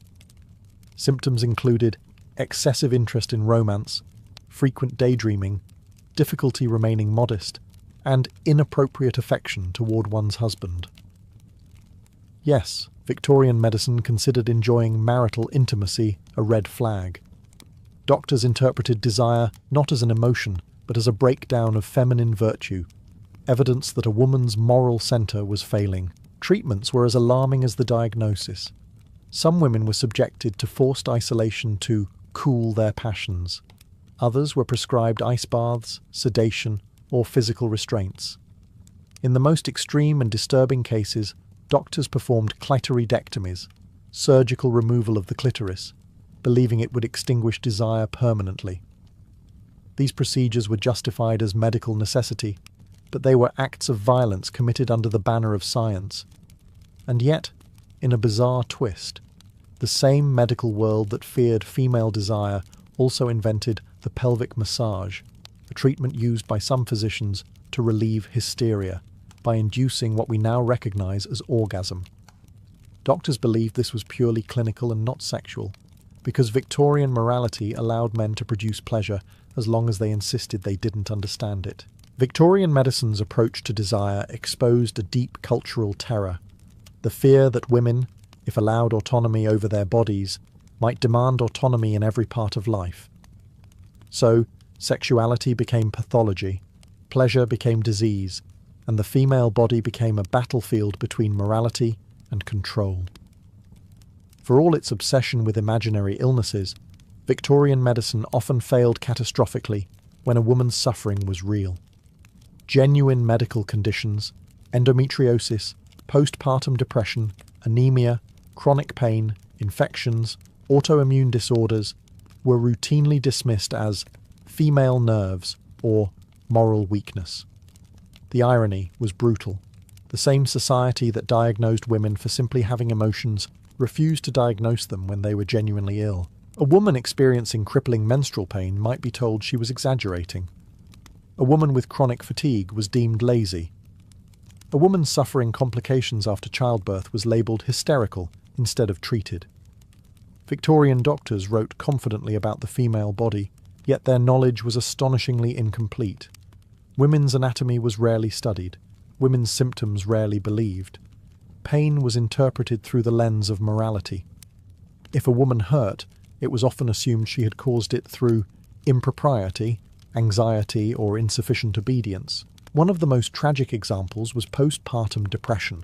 Symptoms included excessive interest in romance, frequent daydreaming, difficulty remaining modest, and inappropriate affection toward one's husband. Yes, Victorian medicine considered enjoying marital intimacy a red flag. Doctors interpreted desire not as an emotion, but as a breakdown of feminine virtue, evidence that a woman's moral centre was failing. Treatments were as alarming as the diagnosis. Some women were subjected to forced isolation to cool their passions. Others were prescribed ice baths, sedation, or physical restraints. In the most extreme and disturbing cases, doctors performed clitoridectomies, surgical removal of the clitoris, believing it would extinguish desire permanently. These procedures were justified as medical necessity, but they were acts of violence committed under the banner of science. And yet, in a bizarre twist, the same medical world that feared female desire also invented the pelvic massage, a treatment used by some physicians to relieve hysteria by inducing what we now recognize as orgasm. Doctors believed this was purely clinical and not sexual, because Victorian morality allowed men to produce pleasure as long as they insisted they didn't understand it. Victorian medicine's approach to desire exposed a deep cultural terror, the fear that women, if allowed autonomy over their bodies, might demand autonomy in every part of life. So, sexuality became pathology, pleasure became disease, and the female body became a battlefield between morality and control. For all its obsession with imaginary illnesses, Victorian medicine often failed catastrophically when a woman's suffering was real. Genuine medical conditions, endometriosis, postpartum depression, anemia, chronic pain, infections, autoimmune disorders, were routinely dismissed as female nerves or moral weakness. The irony was brutal. The same society that diagnosed women for simply having emotions refused to diagnose them when they were genuinely ill. A woman experiencing crippling menstrual pain might be told she was exaggerating. A woman with chronic fatigue was deemed lazy. A woman suffering complications after childbirth was labelled hysterical instead of treated. Victorian doctors wrote confidently about the female body, yet their knowledge was astonishingly incomplete. Women's anatomy was rarely studied, women's symptoms rarely believed. Pain was interpreted through the lens of morality. If a woman hurt, it was often assumed she had caused it through impropriety, anxiety, or insufficient obedience. One of the most tragic examples was postpartum depression,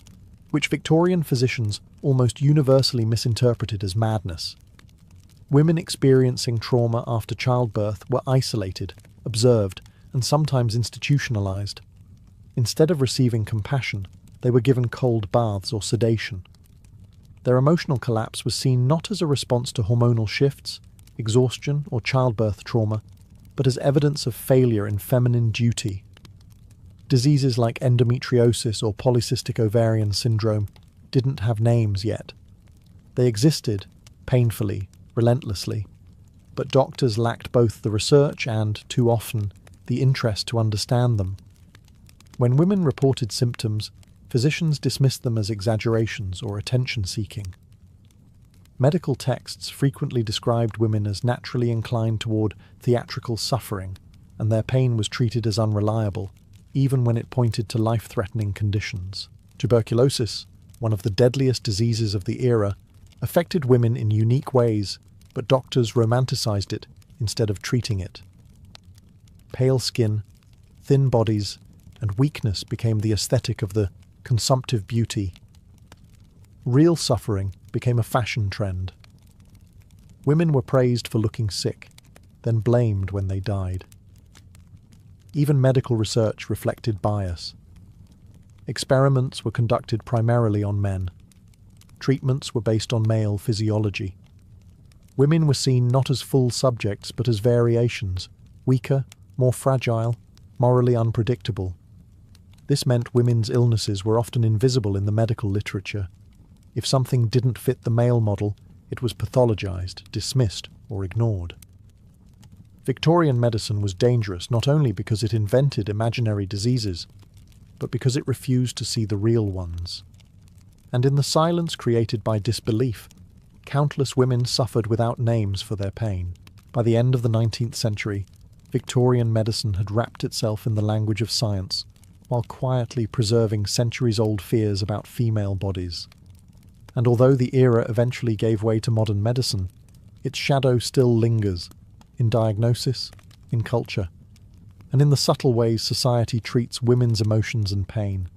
which Victorian physicians almost universally misinterpreted as madness. Women experiencing trauma after childbirth were isolated, observed, and sometimes institutionalized. Instead of receiving compassion, they were given cold baths or sedation. Their emotional collapse was seen not as a response to hormonal shifts, exhaustion, or childbirth trauma, but as evidence of failure in feminine duty. Diseases like endometriosis or polycystic ovarian syndrome didn't have names yet. They existed, painfully, relentlessly, but doctors lacked both the research and, too often, the interest to understand them. When women reported symptoms, physicians dismissed them as exaggerations or attention-seeking. Medical texts frequently described women as naturally inclined toward theatrical suffering, and their pain was treated as unreliable, even when it pointed to life-threatening conditions. Tuberculosis, one of the deadliest diseases of the era, affected women in unique ways, but doctors romanticized it instead of treating it. Pale skin, thin bodies, and weakness became the aesthetic of the consumptive beauty. Real suffering became a fashion trend. Women were praised for looking sick, then blamed when they died. Even medical research reflected bias. Experiments were conducted primarily on men. Treatments were based on male physiology. Women were seen not as full subjects but as variations, weaker, more fragile, morally unpredictable. This meant women's illnesses were often invisible in the medical literature. If something didn't fit the male model, it was pathologized, dismissed, or ignored. Victorian medicine was dangerous not only because it invented imaginary diseases, but because it refused to see the real ones. And in the silence created by disbelief, countless women suffered without names for their pain. By the end of the 19th century, Victorian medicine had wrapped itself in the language of science, while quietly preserving centuries-old fears about female bodies. and although the era eventually gave way to modern medicine, its shadow still lingers in diagnosis, in culture, and in the subtle ways society treats women's emotions and pain.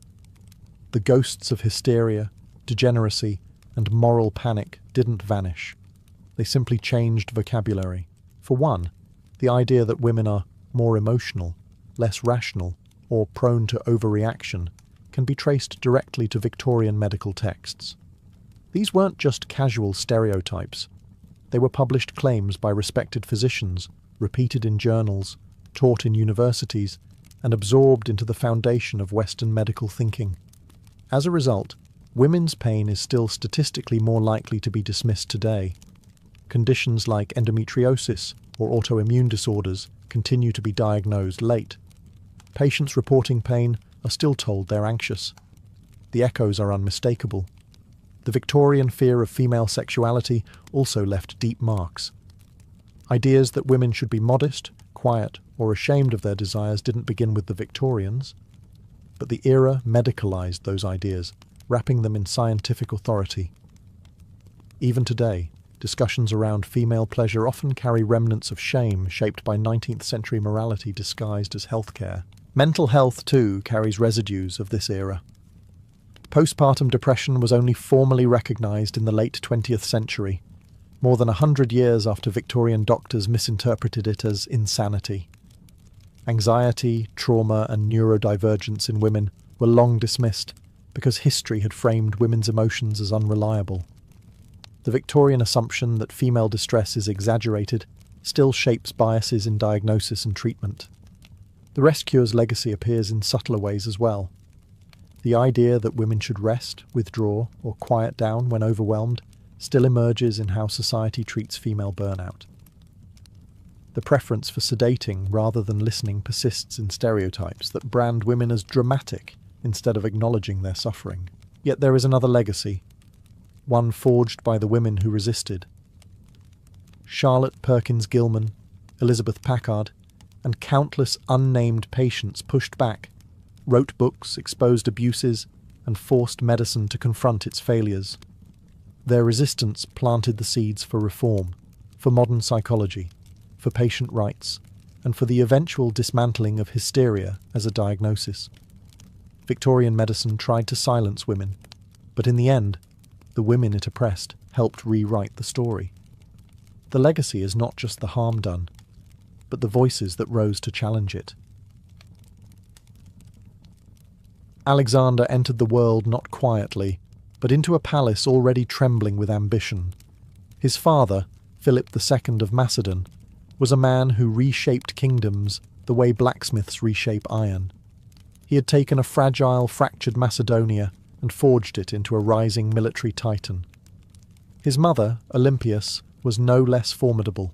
The ghosts of hysteria, degeneracy, and moral panic didn't vanish. They simply changed vocabulary. For one, the idea that women are more emotional, less rational, or prone to overreaction can be traced directly to Victorian medical texts. These weren't just casual stereotypes. They were published claims by respected physicians, repeated in journals, taught in universities, and absorbed into the foundation of Western medical thinking. As a result, women's pain is still statistically more likely to be dismissed today. Conditions like endometriosis or autoimmune disorders continue to be diagnosed late. Patients reporting pain are still told they're anxious. The echoes are unmistakable. The Victorian fear of female sexuality also left deep marks. Ideas that women should be modest, quiet, or ashamed of their desires didn't begin with the Victorians, but the era medicalized those ideas, wrapping them in scientific authority. Even today, discussions around female pleasure often carry remnants of shame shaped by 19th century morality disguised as healthcare. Mental health, too, carries residues of this era. Postpartum depression was only formally recognised in the late 20th century, more than 100 years after Victorian doctors misinterpreted it as insanity. Anxiety, trauma, and neurodivergence in women were long dismissed because history had framed women's emotions as unreliable. The Victorian assumption that female distress is exaggerated still shapes biases in diagnosis and treatment. The rest cure's legacy appears in subtler ways as well. The idea that women should rest, withdraw, or quiet down when overwhelmed still emerges in how society treats female burnout. The preference for sedating rather than listening persists in stereotypes that brand women as dramatic instead of acknowledging their suffering. Yet there is another legacy, one forged by the women who resisted. Charlotte Perkins Gilman, Elizabeth Packard, and countless unnamed patients pushed back, wrote books, exposed abuses, and forced medicine to confront its failures. Their resistance planted the seeds for reform, for modern psychology, for patient rights, and for the eventual dismantling of hysteria as a diagnosis. Victorian medicine tried to silence women, but in the end, the women it oppressed helped rewrite the story. The legacy is not just the harm done, but the voices that rose to challenge it. Alexander entered the world not quietly, but into a palace already trembling with ambition. His father, Philip II of Macedon, was a man who reshaped kingdoms the way blacksmiths reshape iron. He had taken a fragile, fractured Macedonia and forged it into a rising military titan. His mother, Olympias, was no less formidable,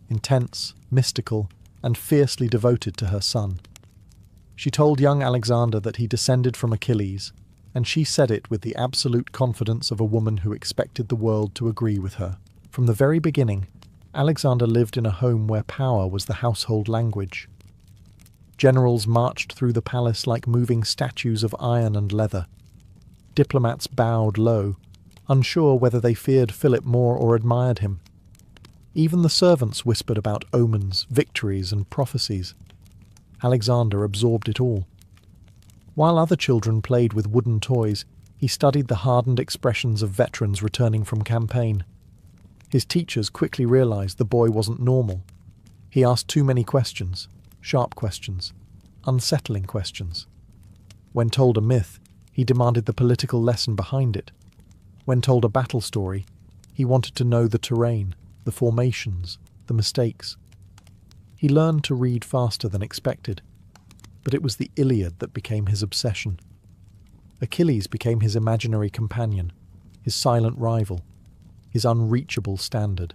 intense, mystical, and fiercely devoted to her son. She told young Alexander that he descended from Achilles, and she said it with the absolute confidence of a woman who expected the world to agree with her. From the very beginning, Alexander lived in a home where power was the household language. Generals marched through the palace like moving statues of iron and leather. Diplomats bowed low, unsure whether they feared Philip more or admired him. Even the servants whispered about omens, victories, and prophecies. Alexander absorbed it all. While other children played with wooden toys, he studied the hardened expressions of veterans returning from campaign. His teachers quickly realized the boy wasn't normal. He asked too many questions, sharp questions, unsettling questions. When told a myth, he demanded the political lesson behind it. When told a battle story, he wanted to know the terrain, the formations, the mistakes. He learned to read faster than expected, but it was the Iliad that became his obsession. Achilles became his imaginary companion, his silent rival, his unreachable standard.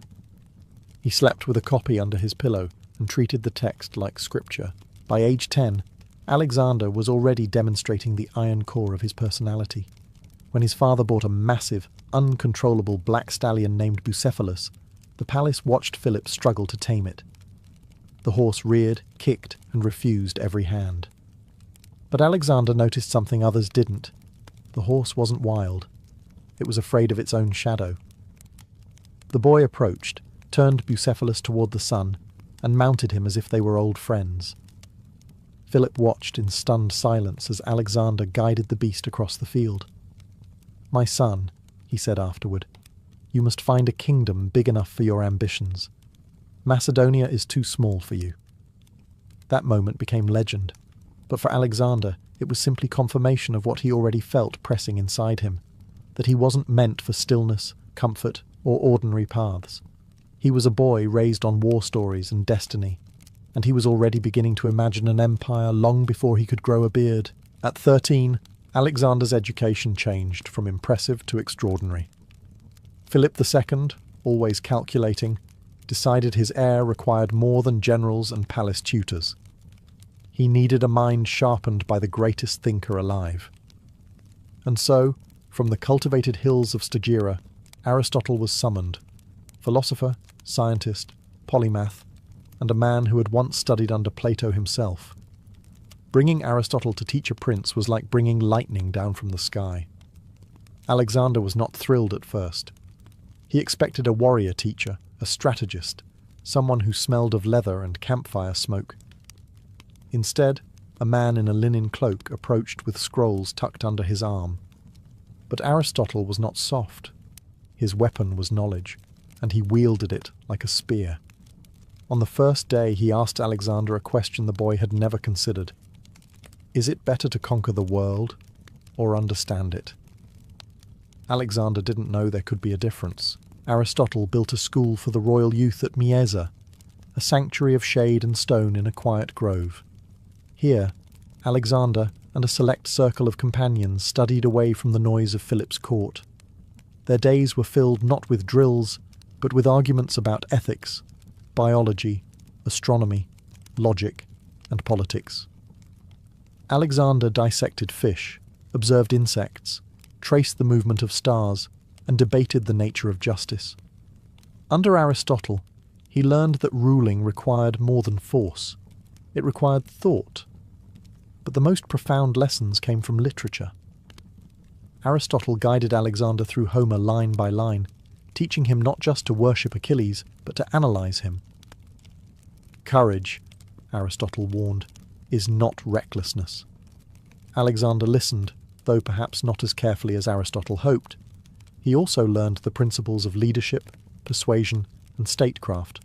He slept with a copy under his pillow and treated the text like scripture. By age 10, Alexander was already demonstrating the iron core of his personality. When his father bought a massive, uncontrollable black stallion named Bucephalus, the palace watched Philip struggle to tame it. The horse reared, kicked, and refused every hand. But Alexander noticed something others didn't. The horse wasn't wild. It was afraid of its own shadow. The boy approached, turned Bucephalus toward the sun, and mounted him as if they were old friends. Philip watched in stunned silence as Alexander guided the beast across the field. "My son," he said afterward, "you must find a kingdom big enough for your ambitions. Macedonia is too small for you." That moment became legend, but for Alexander it was simply confirmation of what he already felt pressing inside him, that he wasn't meant for stillness, comfort, or ordinary paths. He was a boy raised on war stories and destiny, and he was already beginning to imagine an empire long before he could grow a beard. At 13, Alexander's education changed from impressive to extraordinary. Philip II, always calculating, decided his heir required more than generals and palace tutors. He needed a mind sharpened by the greatest thinker alive. And so, from the cultivated hills of Stagira, Aristotle was summoned, philosopher, scientist, polymath, and a man who had once studied under Plato himself. Bringing Aristotle to teach a prince was like bringing lightning down from the sky. Alexander was not thrilled at first. He expected a warrior teacher, a strategist, someone who smelled of leather and campfire smoke. Instead, a man in a linen cloak approached with scrolls tucked under his arm. But Aristotle was not soft. His weapon was knowledge, and he wielded it like a spear. On the first day he asked Alexander a question the boy had never considered. Is it better to conquer the world, or understand it? Alexander didn't know there could be a difference. Aristotle built a school for the royal youth at Mieza, a sanctuary of shade and stone in a quiet grove. Here, Alexander and a select circle of companions studied away from the noise of Philip's court. Their days were filled not with drills, but with arguments about ethics, biology, astronomy, logic, and politics. Alexander dissected fish, observed insects, traced the movement of stars, and debated the nature of justice. Under Aristotle, he learned that ruling required more than force. It required thought. But the most profound lessons came from literature. Aristotle guided Alexander through Homer line by line, teaching him not just to worship Achilles, but to analyze him. Courage, Aristotle warned, is not recklessness. Alexander listened, though perhaps not as carefully as Aristotle hoped. He also learned the principles of leadership, persuasion, and statecraft,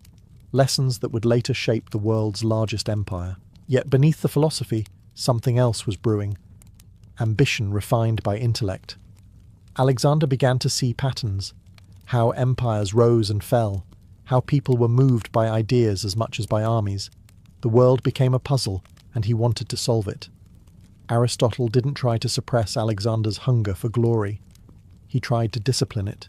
lessons that would later shape the world's largest empire. Yet beneath the philosophy, something else was brewing. Ambition refined by intellect. Alexander began to see patterns, how empires rose and fell, how people were moved by ideas as much as by armies. The world became a puzzle, and he wanted to solve it. Aristotle didn't try to suppress Alexander's hunger for glory. He tried to discipline it.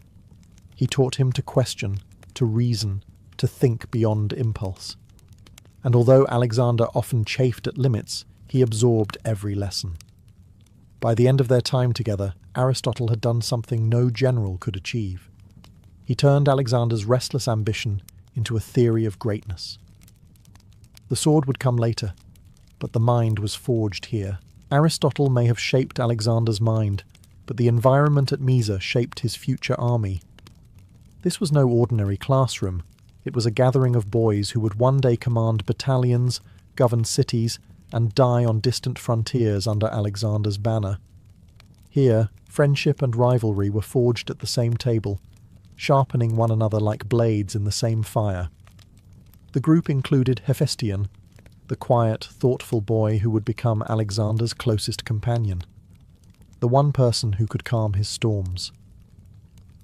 He taught him to question, to reason, to think beyond impulse. And although Alexander often chafed at limits, he absorbed every lesson. By the end of their time together, Aristotle had done something no general could achieve. He turned Alexander's restless ambition into a theory of greatness. The sword would come later, but the mind was forged here. Aristotle may have shaped Alexander's mind, but the environment at Mieza shaped his future army. This was no ordinary classroom. It was a gathering of boys who would one day command battalions, govern cities, and die on distant frontiers under Alexander's banner. Here, friendship and rivalry were forged at the same table, sharpening one another like blades in the same fire. The group included Hephaestion, the quiet, thoughtful boy who would become Alexander's closest companion, the one person who could calm his storms.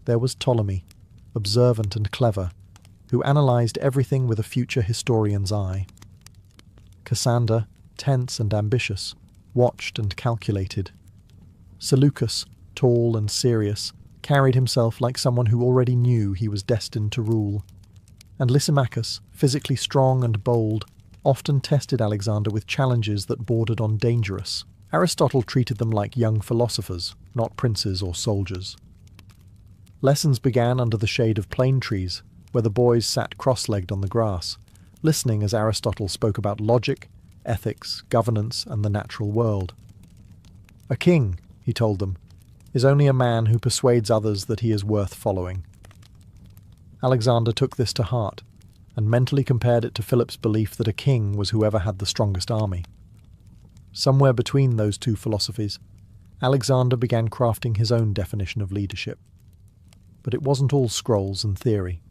There was Ptolemy, observant and clever, who analysed everything with a future historian's eye. Cassander, tense and ambitious, watched and calculated. Seleucus, tall and serious, carried himself like someone who already knew he was destined to rule. And Lysimachus, physically strong and bold, often tested Alexander with challenges that bordered on dangerous. Aristotle treated them like young philosophers, not princes or soldiers. Lessons began under the shade of plane trees, where the boys sat cross-legged on the grass, listening as Aristotle spoke about logic, ethics, governance, and the natural world. A king, he told them, is only a man who persuades others that he is worth following. Alexander took this to heart, and mentally compared it to Philip's belief that a king was whoever had the strongest army. Somewhere between those two philosophies, Alexander began crafting his own definition of leadership. But it wasn't all scrolls and theory.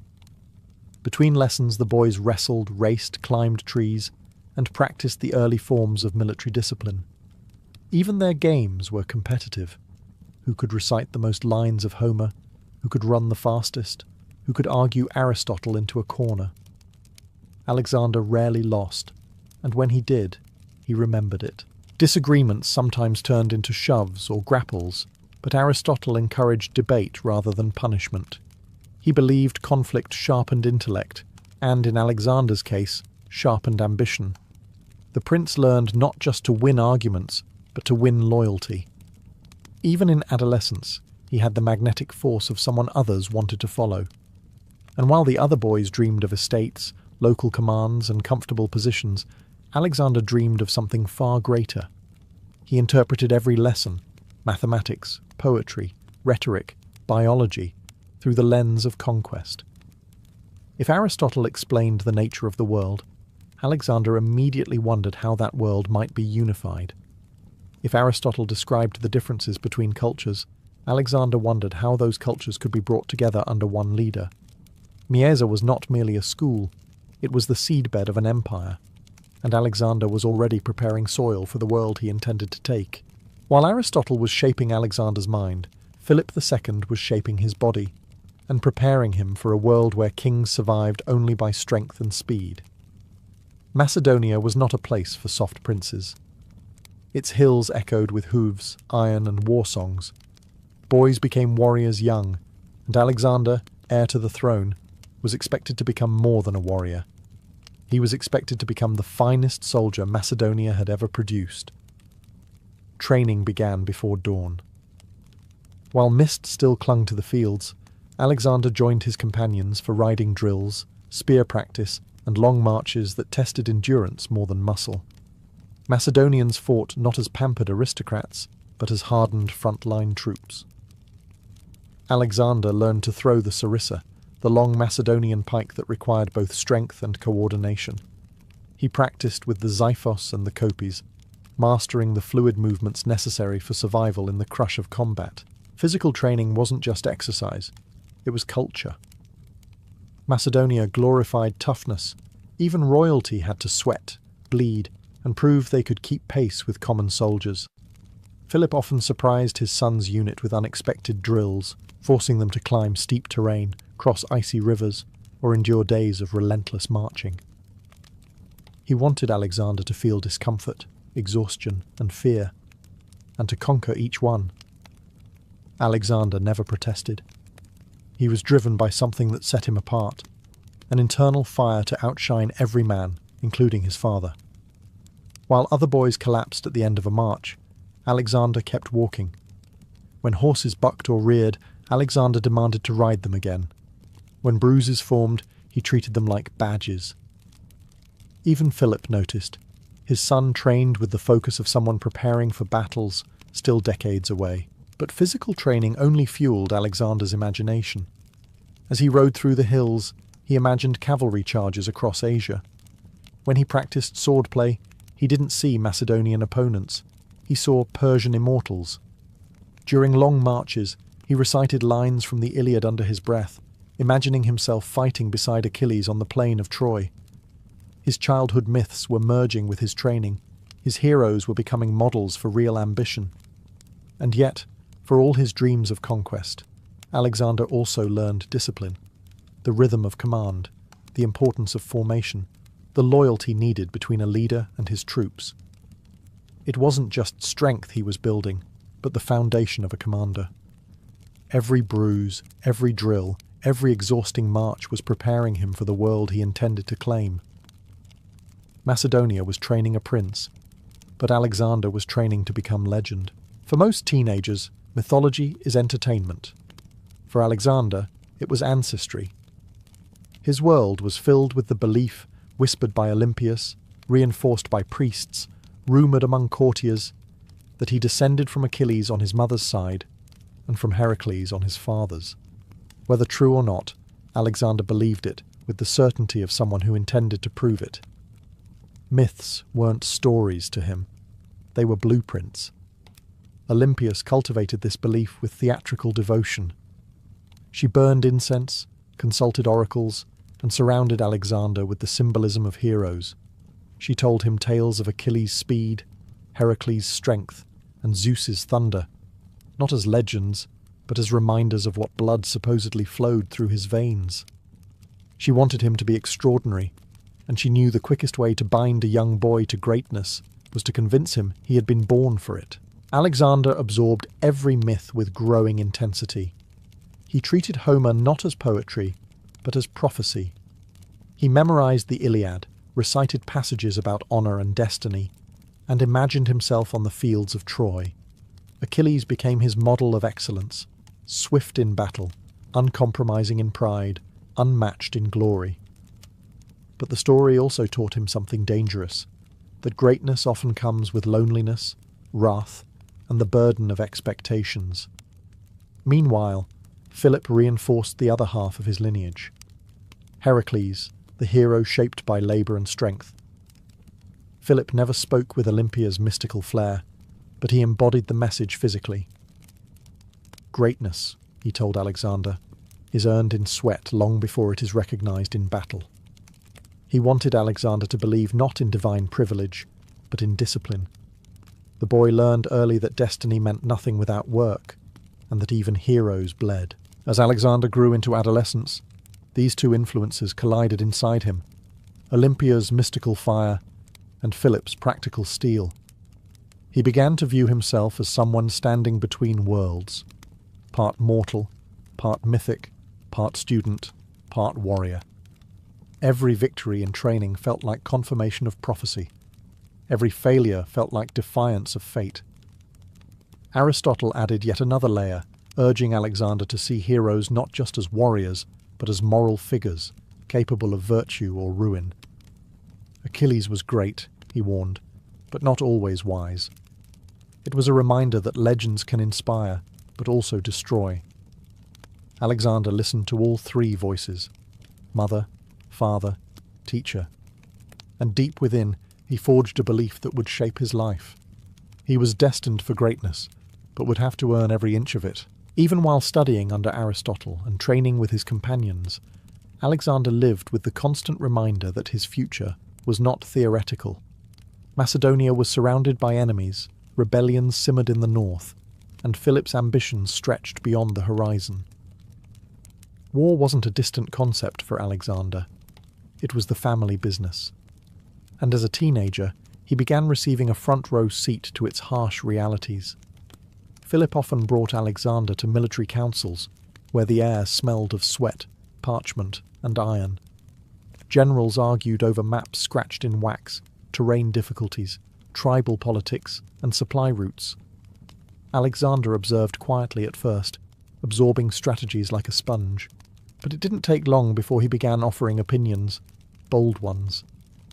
Between lessons, the boys wrestled, raced, climbed trees, and practiced the early forms of military discipline. Even their games were competitive. Who could recite the most lines of Homer? Who could run the fastest? Who could argue Aristotle into a corner? Alexander rarely lost, and when he did, he remembered it. Disagreements sometimes turned into shoves or grapples, but Aristotle encouraged debate rather than punishment. He believed conflict sharpened intellect, and in Alexander's case, sharpened ambition. The prince learned not just to win arguments, but to win loyalty. Even in adolescence, he had the magnetic force of someone others wanted to follow. And while the other boys dreamed of estates, local commands, and comfortable positions, Alexander dreamed of something far greater. He interpreted every lesson, mathematics, poetry, rhetoric, biology, through the lens of conquest. If Aristotle explained the nature of the world, Alexander immediately wondered how that world might be unified. If Aristotle described the differences between cultures, Alexander wondered how those cultures could be brought together under one leader. Mieza was not merely a school, it was the seedbed of an empire, and Alexander was already preparing soil for the world he intended to take. While Aristotle was shaping Alexander's mind, Philip II was shaping his body, and preparing him for a world where kings survived only by strength and speed. Macedonia was not a place for soft princes. Its hills echoed with hooves, iron, and war songs. Boys became warriors young, and Alexander, heir to the throne, was expected to become more than a warrior. He was expected to become the finest soldier Macedonia had ever produced. Training began before dawn. While mist still clung to the fields, Alexander joined his companions for riding drills, spear practice, and long marches that tested endurance more than muscle. Macedonians fought not as pampered aristocrats, but as hardened front-line troops. Alexander learned to throw the sarissa, the long Macedonian pike that required both strength and coordination. He practiced with the xiphos and the kopis, mastering the fluid movements necessary for survival in the crush of combat. Physical training wasn't just exercise, it was culture. Macedonia glorified toughness. Even royalty had to sweat, bleed, and prove they could keep pace with common soldiers. Philip often surprised his son's unit with unexpected drills, forcing them to climb steep terrain, cross icy rivers, or endure days of relentless marching. He wanted Alexander to feel discomfort, exhaustion, and fear, and to conquer each one. Alexander never protested. He was driven by something that set him apart, an internal fire to outshine every man, including his father. While other boys collapsed at the end of a march, Alexander kept walking. When horses bucked or reared, Alexander demanded to ride them again. When bruises formed, he treated them like badges. Even Philip noticed. His son trained with the focus of someone preparing for battles still decades away. But physical training only fueled Alexander's imagination. As he rode through the hills, he imagined cavalry charges across Asia. When he practiced swordplay, he didn't see Macedonian opponents. He saw Persian immortals. During long marches, he recited lines from the Iliad under his breath, imagining himself fighting beside Achilles on the plain of Troy. His childhood myths were merging with his training. His heroes were becoming models for real ambition. And yet, for all his dreams of conquest, Alexander also learned discipline, the rhythm of command, the importance of formation, the loyalty needed between a leader and his troops. It wasn't just strength he was building, but the foundation of a commander. Every bruise, every drill, every exhausting march was preparing him for the world he intended to claim. Macedonia was training a prince, but Alexander was training to become legend. For most teenagers, mythology is entertainment. For Alexander, it was ancestry. His world was filled with the belief, whispered by Olympias, reinforced by priests, rumoured among courtiers, that he descended from Achilles on his mother's side, and from Heracles on his fathers. Whether true or not, Alexander believed it with the certainty of someone who intended to prove it. Myths weren't stories to him. They were blueprints. Olympias cultivated this belief with theatrical devotion. She burned incense, consulted oracles, and surrounded Alexander with the symbolism of heroes. She told him tales of Achilles' speed, Heracles' strength, and Zeus's thunder, not as legends, but as reminders of what blood supposedly flowed through his veins. She wanted him to be extraordinary, and she knew the quickest way to bind a young boy to greatness was to convince him he had been born for it. Alexander absorbed every myth with growing intensity. He treated Homer not as poetry, but as prophecy. He memorized the Iliad, recited passages about honor and destiny, and imagined himself on the fields of Troy. Achilles became his model of excellence, swift in battle, uncompromising in pride, unmatched in glory. But the story also taught him something dangerous, that greatness often comes with loneliness, wrath, and the burden of expectations. Meanwhile, Philip reinforced the other half of his lineage. Heracles, the hero shaped by labour and strength. Philip never spoke with Olympia's mystical flair, but he embodied the message physically. Greatness, he told Alexander, is earned in sweat long before it is recognised in battle. He wanted Alexander to believe not in divine privilege, but in discipline. The boy learned early that destiny meant nothing without work, and that even heroes bled. As Alexander grew into adolescence, these two influences collided inside him, Olympia's mystical fire and Philip's practical steel. He began to view himself as someone standing between worlds, part mortal, part mythic, part student, part warrior. Every victory in training felt like confirmation of prophecy. Every failure felt like defiance of fate. Aristotle added yet another layer, urging Alexander to see heroes not just as warriors, but as moral figures, capable of virtue or ruin. Achilles was great, he warned, but not always wise. It was a reminder that legends can inspire, but also destroy. Alexander listened to all three voices: mother, father, teacher. And deep within, he forged a belief that would shape his life. He was destined for greatness, but would have to earn every inch of it. Even while studying under Aristotle and training with his companions, Alexander lived with the constant reminder that his future was not theoretical. Macedonia was surrounded by enemies, rebellions simmered in the north, and Philip's ambitions stretched beyond the horizon. War wasn't a distant concept for Alexander. It was the family business. And as a teenager, he began receiving a front-row seat to its harsh realities. Philip often brought Alexander to military councils, where the air smelled of sweat, parchment, and iron. Generals argued over maps scratched in wax, terrain difficulties, tribal politics, and supply routes. Alexander observed quietly at first, absorbing strategies like a sponge. But it didn't take long before he began offering opinions, bold ones.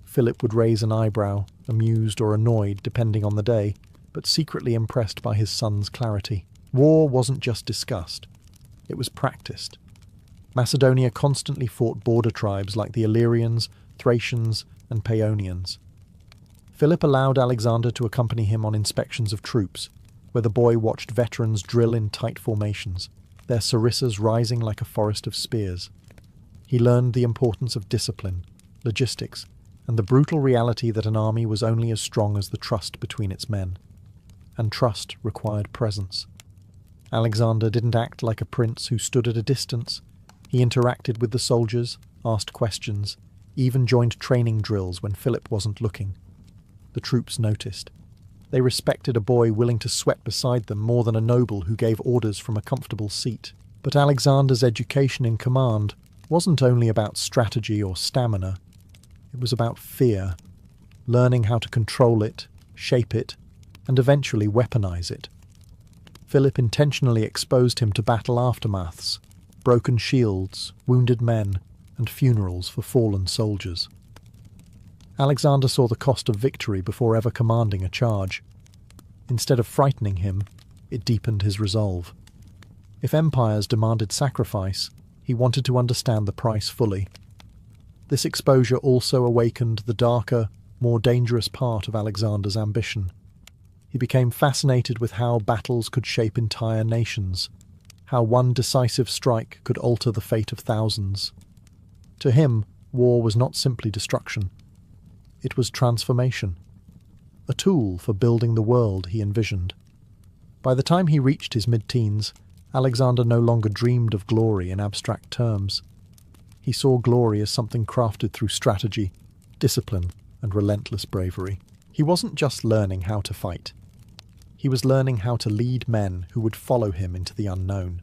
Philip would raise an eyebrow, amused or annoyed depending on the day, but secretly impressed by his son's clarity. War wasn't just discussed, it was practiced. Macedonia constantly fought border tribes like the Illyrians, Thracians, and Paeonians. Philip allowed Alexander to accompany him on inspections of troops, where the boy watched veterans drill in tight formations, their sarissas rising like a forest of spears. He learned the importance of discipline, logistics, and the brutal reality that an army was only as strong as the trust between its men. And trust required presence. Alexander didn't act like a prince who stood at a distance. He interacted with the soldiers, asked questions, even joined training drills when Philip wasn't looking. The troops noticed. They respected a boy willing to sweat beside them more than a noble who gave orders from a comfortable seat. But Alexander's education in command wasn't only about strategy or stamina. It was about fear, learning how to control it, shape it, and eventually weaponize it. Philip intentionally exposed him to battle aftermaths, broken shields, wounded men, and funerals for fallen soldiers. Alexander saw the cost of victory before ever commanding a charge. Instead of frightening him, it deepened his resolve. If empires demanded sacrifice, he wanted to understand the price fully. This exposure also awakened the darker, more dangerous part of Alexander's ambition. He became fascinated with how battles could shape entire nations, how one decisive strike could alter the fate of thousands. To him, war was not simply destruction. It was transformation, a tool for building the world he envisioned. By the time he reached his mid-teens, Alexander no longer dreamed of glory in abstract terms. He saw glory as something crafted through strategy, discipline, and relentless bravery. He wasn't just learning how to fight. He was learning how to lead men who would follow him into the unknown.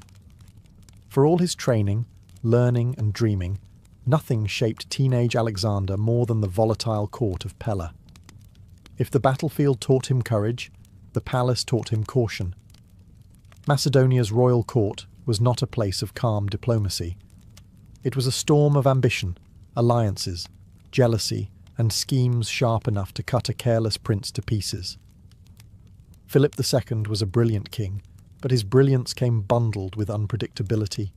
For all his training, learning, and dreaming, nothing shaped teenage Alexander more than the volatile court of Pella. If the battlefield taught him courage, the palace taught him caution. Macedonia's royal court was not a place of calm diplomacy. It was a storm of ambition, alliances, jealousy, and schemes sharp enough to cut a careless prince to pieces. Philip II was a brilliant king, but his brilliance came bundled with unpredictability.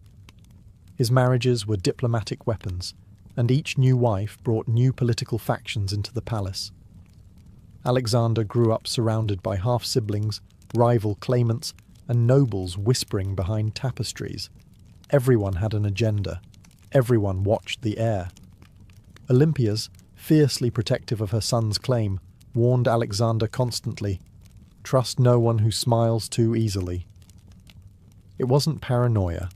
His marriages were diplomatic weapons, and each new wife brought new political factions into the palace. Alexander grew up surrounded by half-siblings, rival claimants, and nobles whispering behind tapestries. Everyone had an agenda. Everyone watched the heir. Olympias, fiercely protective of her son's claim, warned Alexander constantly, "Trust no one who smiles too easily." It wasn't paranoia.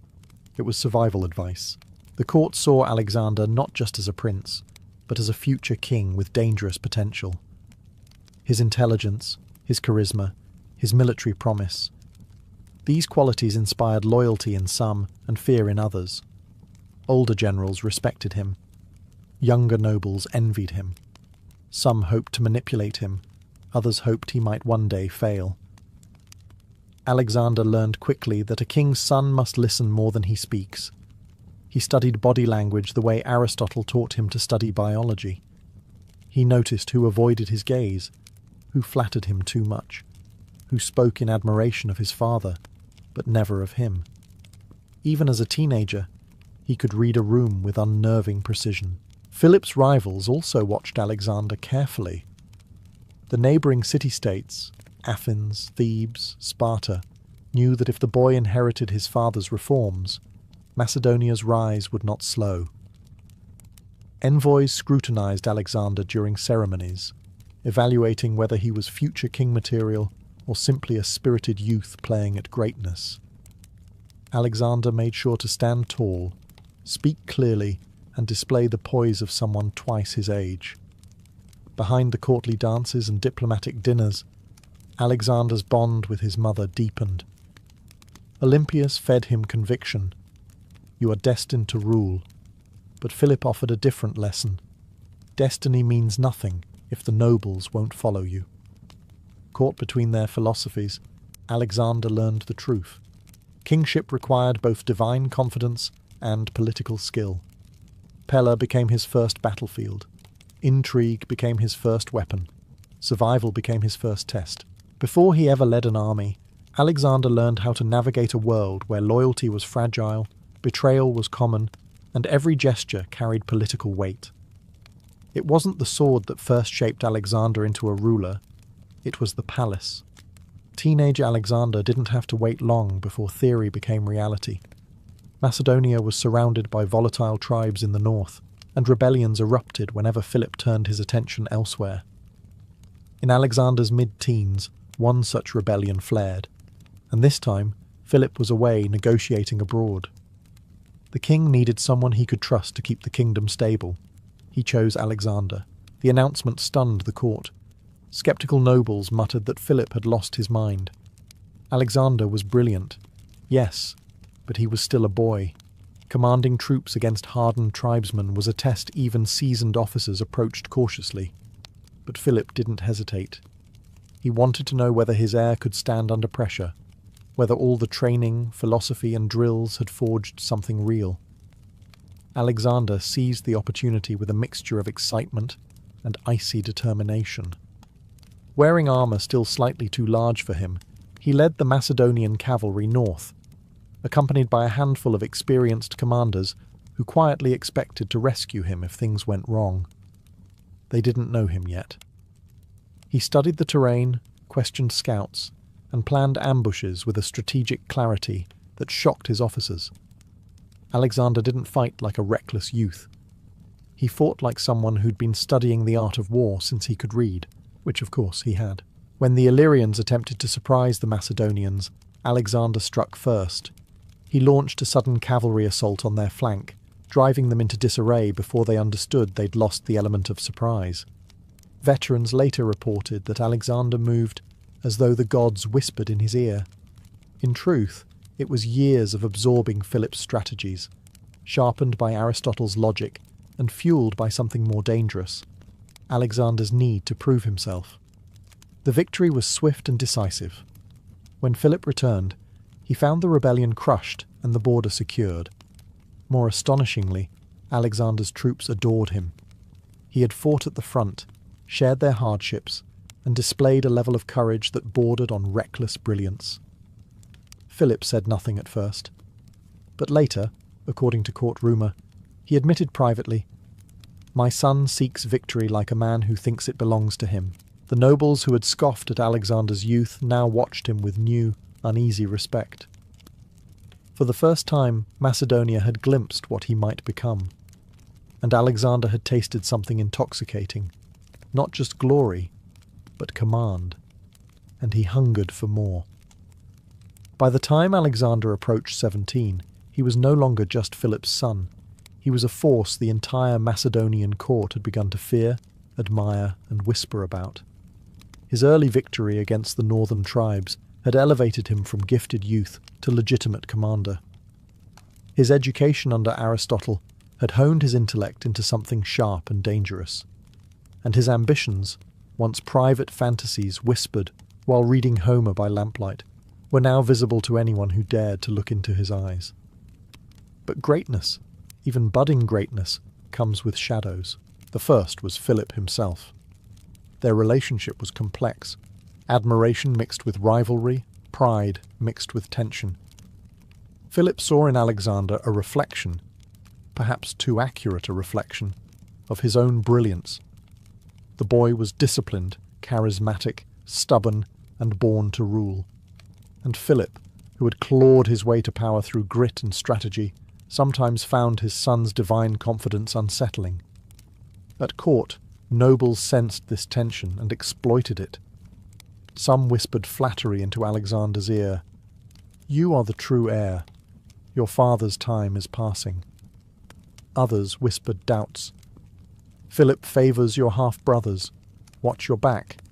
It was survival advice. The court saw Alexander not just as a prince, but as a future king with dangerous potential. His intelligence, his charisma, his military promise. These qualities inspired loyalty in some and fear in others. Older generals respected him. Younger nobles envied him. Some hoped to manipulate him. Others hoped he might one day fail. Alexander learned quickly that a king's son must listen more than he speaks. He studied body language the way Aristotle taught him to study biology. He noticed who avoided his gaze, who flattered him too much, who spoke in admiration of his father, but never of him. Even as a teenager, he could read a room with unnerving precision. Philip's rivals also watched Alexander carefully. The neighbouring city-states, Athens, Thebes, Sparta, knew that if the boy inherited his father's reforms, Macedonia's rise would not slow. Envoys scrutinized Alexander during ceremonies, evaluating whether he was future king material or simply a spirited youth playing at greatness. Alexander made sure to stand tall, speak clearly, and display the poise of someone twice his age. Behind the courtly dances and diplomatic dinners, Alexander's bond with his mother deepened. Olympias fed him conviction. You are destined to rule. But Philip offered a different lesson. Destiny means nothing if the nobles won't follow you. Caught between their philosophies, Alexander learned the truth. Kingship required both divine confidence and political skill. Pella became his first battlefield. Intrigue became his first weapon. Survival became his first test. Before he ever led an army, Alexander learned how to navigate a world where loyalty was fragile, betrayal was common, and every gesture carried political weight. It wasn't the sword that first shaped Alexander into a ruler. It was the palace. Teenage Alexander didn't have to wait long before theory became reality. Macedonia was surrounded by volatile tribes in the north, and rebellions erupted whenever Philip turned his attention elsewhere. In Alexander's mid-teens, one such rebellion flared, and this time Philip was away negotiating abroad. The king needed someone he could trust to keep the kingdom stable. He chose Alexander. The announcement stunned the court. Skeptical nobles muttered that Philip had lost his mind. Alexander was brilliant, yes, but he was still a boy. Commanding troops against hardened tribesmen was a test even seasoned officers approached cautiously. But Philip didn't hesitate. He wanted to know whether his heir could stand under pressure, whether all the training, philosophy, and drills had forged something real. Alexander seized the opportunity with a mixture of excitement and icy determination. Wearing armour still slightly too large for him, he led the Macedonian cavalry north. accompanied by a handful of experienced commanders who quietly expected to rescue him if things went wrong. They didn't know him yet. He studied the terrain, questioned scouts, and planned ambushes with a strategic clarity that shocked his officers. Alexander didn't fight like a reckless youth. He fought like someone who'd been studying the art of war since he could read, which of course he had. When the Illyrians attempted to surprise the Macedonians, Alexander struck first. He launched a sudden cavalry assault on their flank, driving them into disarray before they understood they'd lost the element of surprise. Veterans later reported that Alexander moved as though the gods whispered in his ear. In truth, it was years of absorbing Philip's strategies, sharpened by Aristotle's logic and fueled by something more dangerous, Alexander's need to prove himself. The victory was swift and decisive. When Philip returned, he found the rebellion crushed and the border secured. More astonishingly, Alexander's troops adored him. He had fought at the front, shared their hardships, and displayed a level of courage that bordered on reckless brilliance. Philip said nothing at first. But later, according to court rumour, he admitted privately, "My son seeks victory like a man who thinks it belongs to him." The nobles who had scoffed at Alexander's youth now watched him with new, uneasy respect. For the first time, Macedonia had glimpsed what he might become. And Alexander had tasted something intoxicating, not just glory, but command. And he hungered for more. By the time Alexander approached 17, he was no longer just Philip's son. He was a force the entire Macedonian court had begun to fear, admire, and whisper about. His early victory against the northern tribes had elevated him from gifted youth to legitimate commander. His education under Aristotle had honed his intellect into something sharp and dangerous. And his ambitions, once private fantasies whispered while reading Homer by lamplight, were now visible to anyone who dared to look into his eyes. But greatness, even budding greatness, comes with shadows. The first was Philip himself. Their relationship was complex, admiration mixed with rivalry, pride mixed with tension. Philip saw in Alexander a reflection, perhaps too accurate a reflection, of his own brilliance. The boy was disciplined, charismatic, stubborn, and born to rule. And Philip, who had clawed his way to power through grit and strategy, sometimes found his son's divine confidence unsettling. At court, nobles sensed this tension and exploited it. Some whispered flattery into Alexander's ear. "You are the true heir. Your father's time is passing." Others whispered doubts. "Philip favours your half-brothers. Watch your back."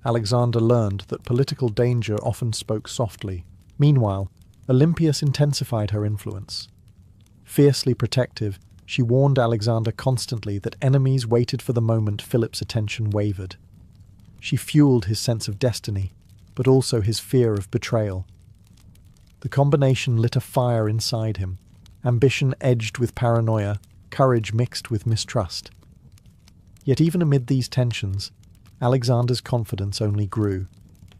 Alexander learned that political danger often spoke softly. Meanwhile, Olympias intensified her influence. Fiercely protective, she warned Alexander constantly that enemies waited for the moment Philip's attention wavered. She fueled his sense of destiny, but also his fear of betrayal. The combination lit a fire inside him, ambition edged with paranoia, courage mixed with mistrust. Yet even amid these tensions, Alexander's confidence only grew.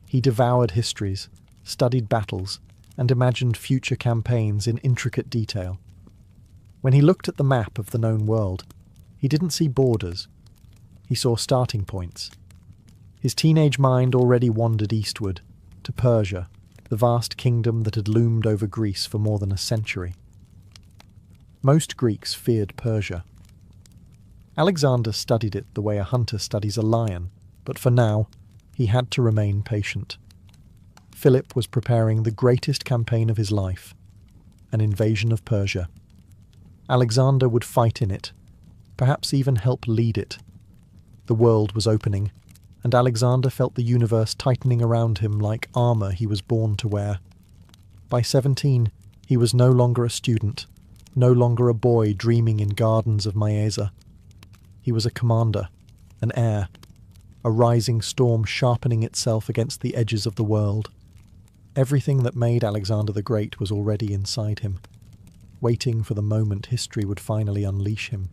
He devoured histories, studied battles, and imagined future campaigns in intricate detail. When he looked at the map of the known world, he didn't see borders. He saw starting points. His teenage mind already wandered eastward, to Persia, the vast kingdom that had loomed over Greece for more than a century. Most Greeks feared Persia. Alexander studied it the way a hunter studies a lion, but for now, he had to remain patient. Philip was preparing the greatest campaign of his life, an invasion of Persia. Alexander would fight in it, perhaps even help lead it. The world was opening, and Alexander felt the universe tightening around him like armour he was born to wear. By 17, he was no longer a student, no longer a boy dreaming in gardens of Maeza. He was a commander, an heir, a rising storm sharpening itself against the edges of the world. Everything that made Alexander the Great was already inside him, waiting for the moment history would finally unleash him.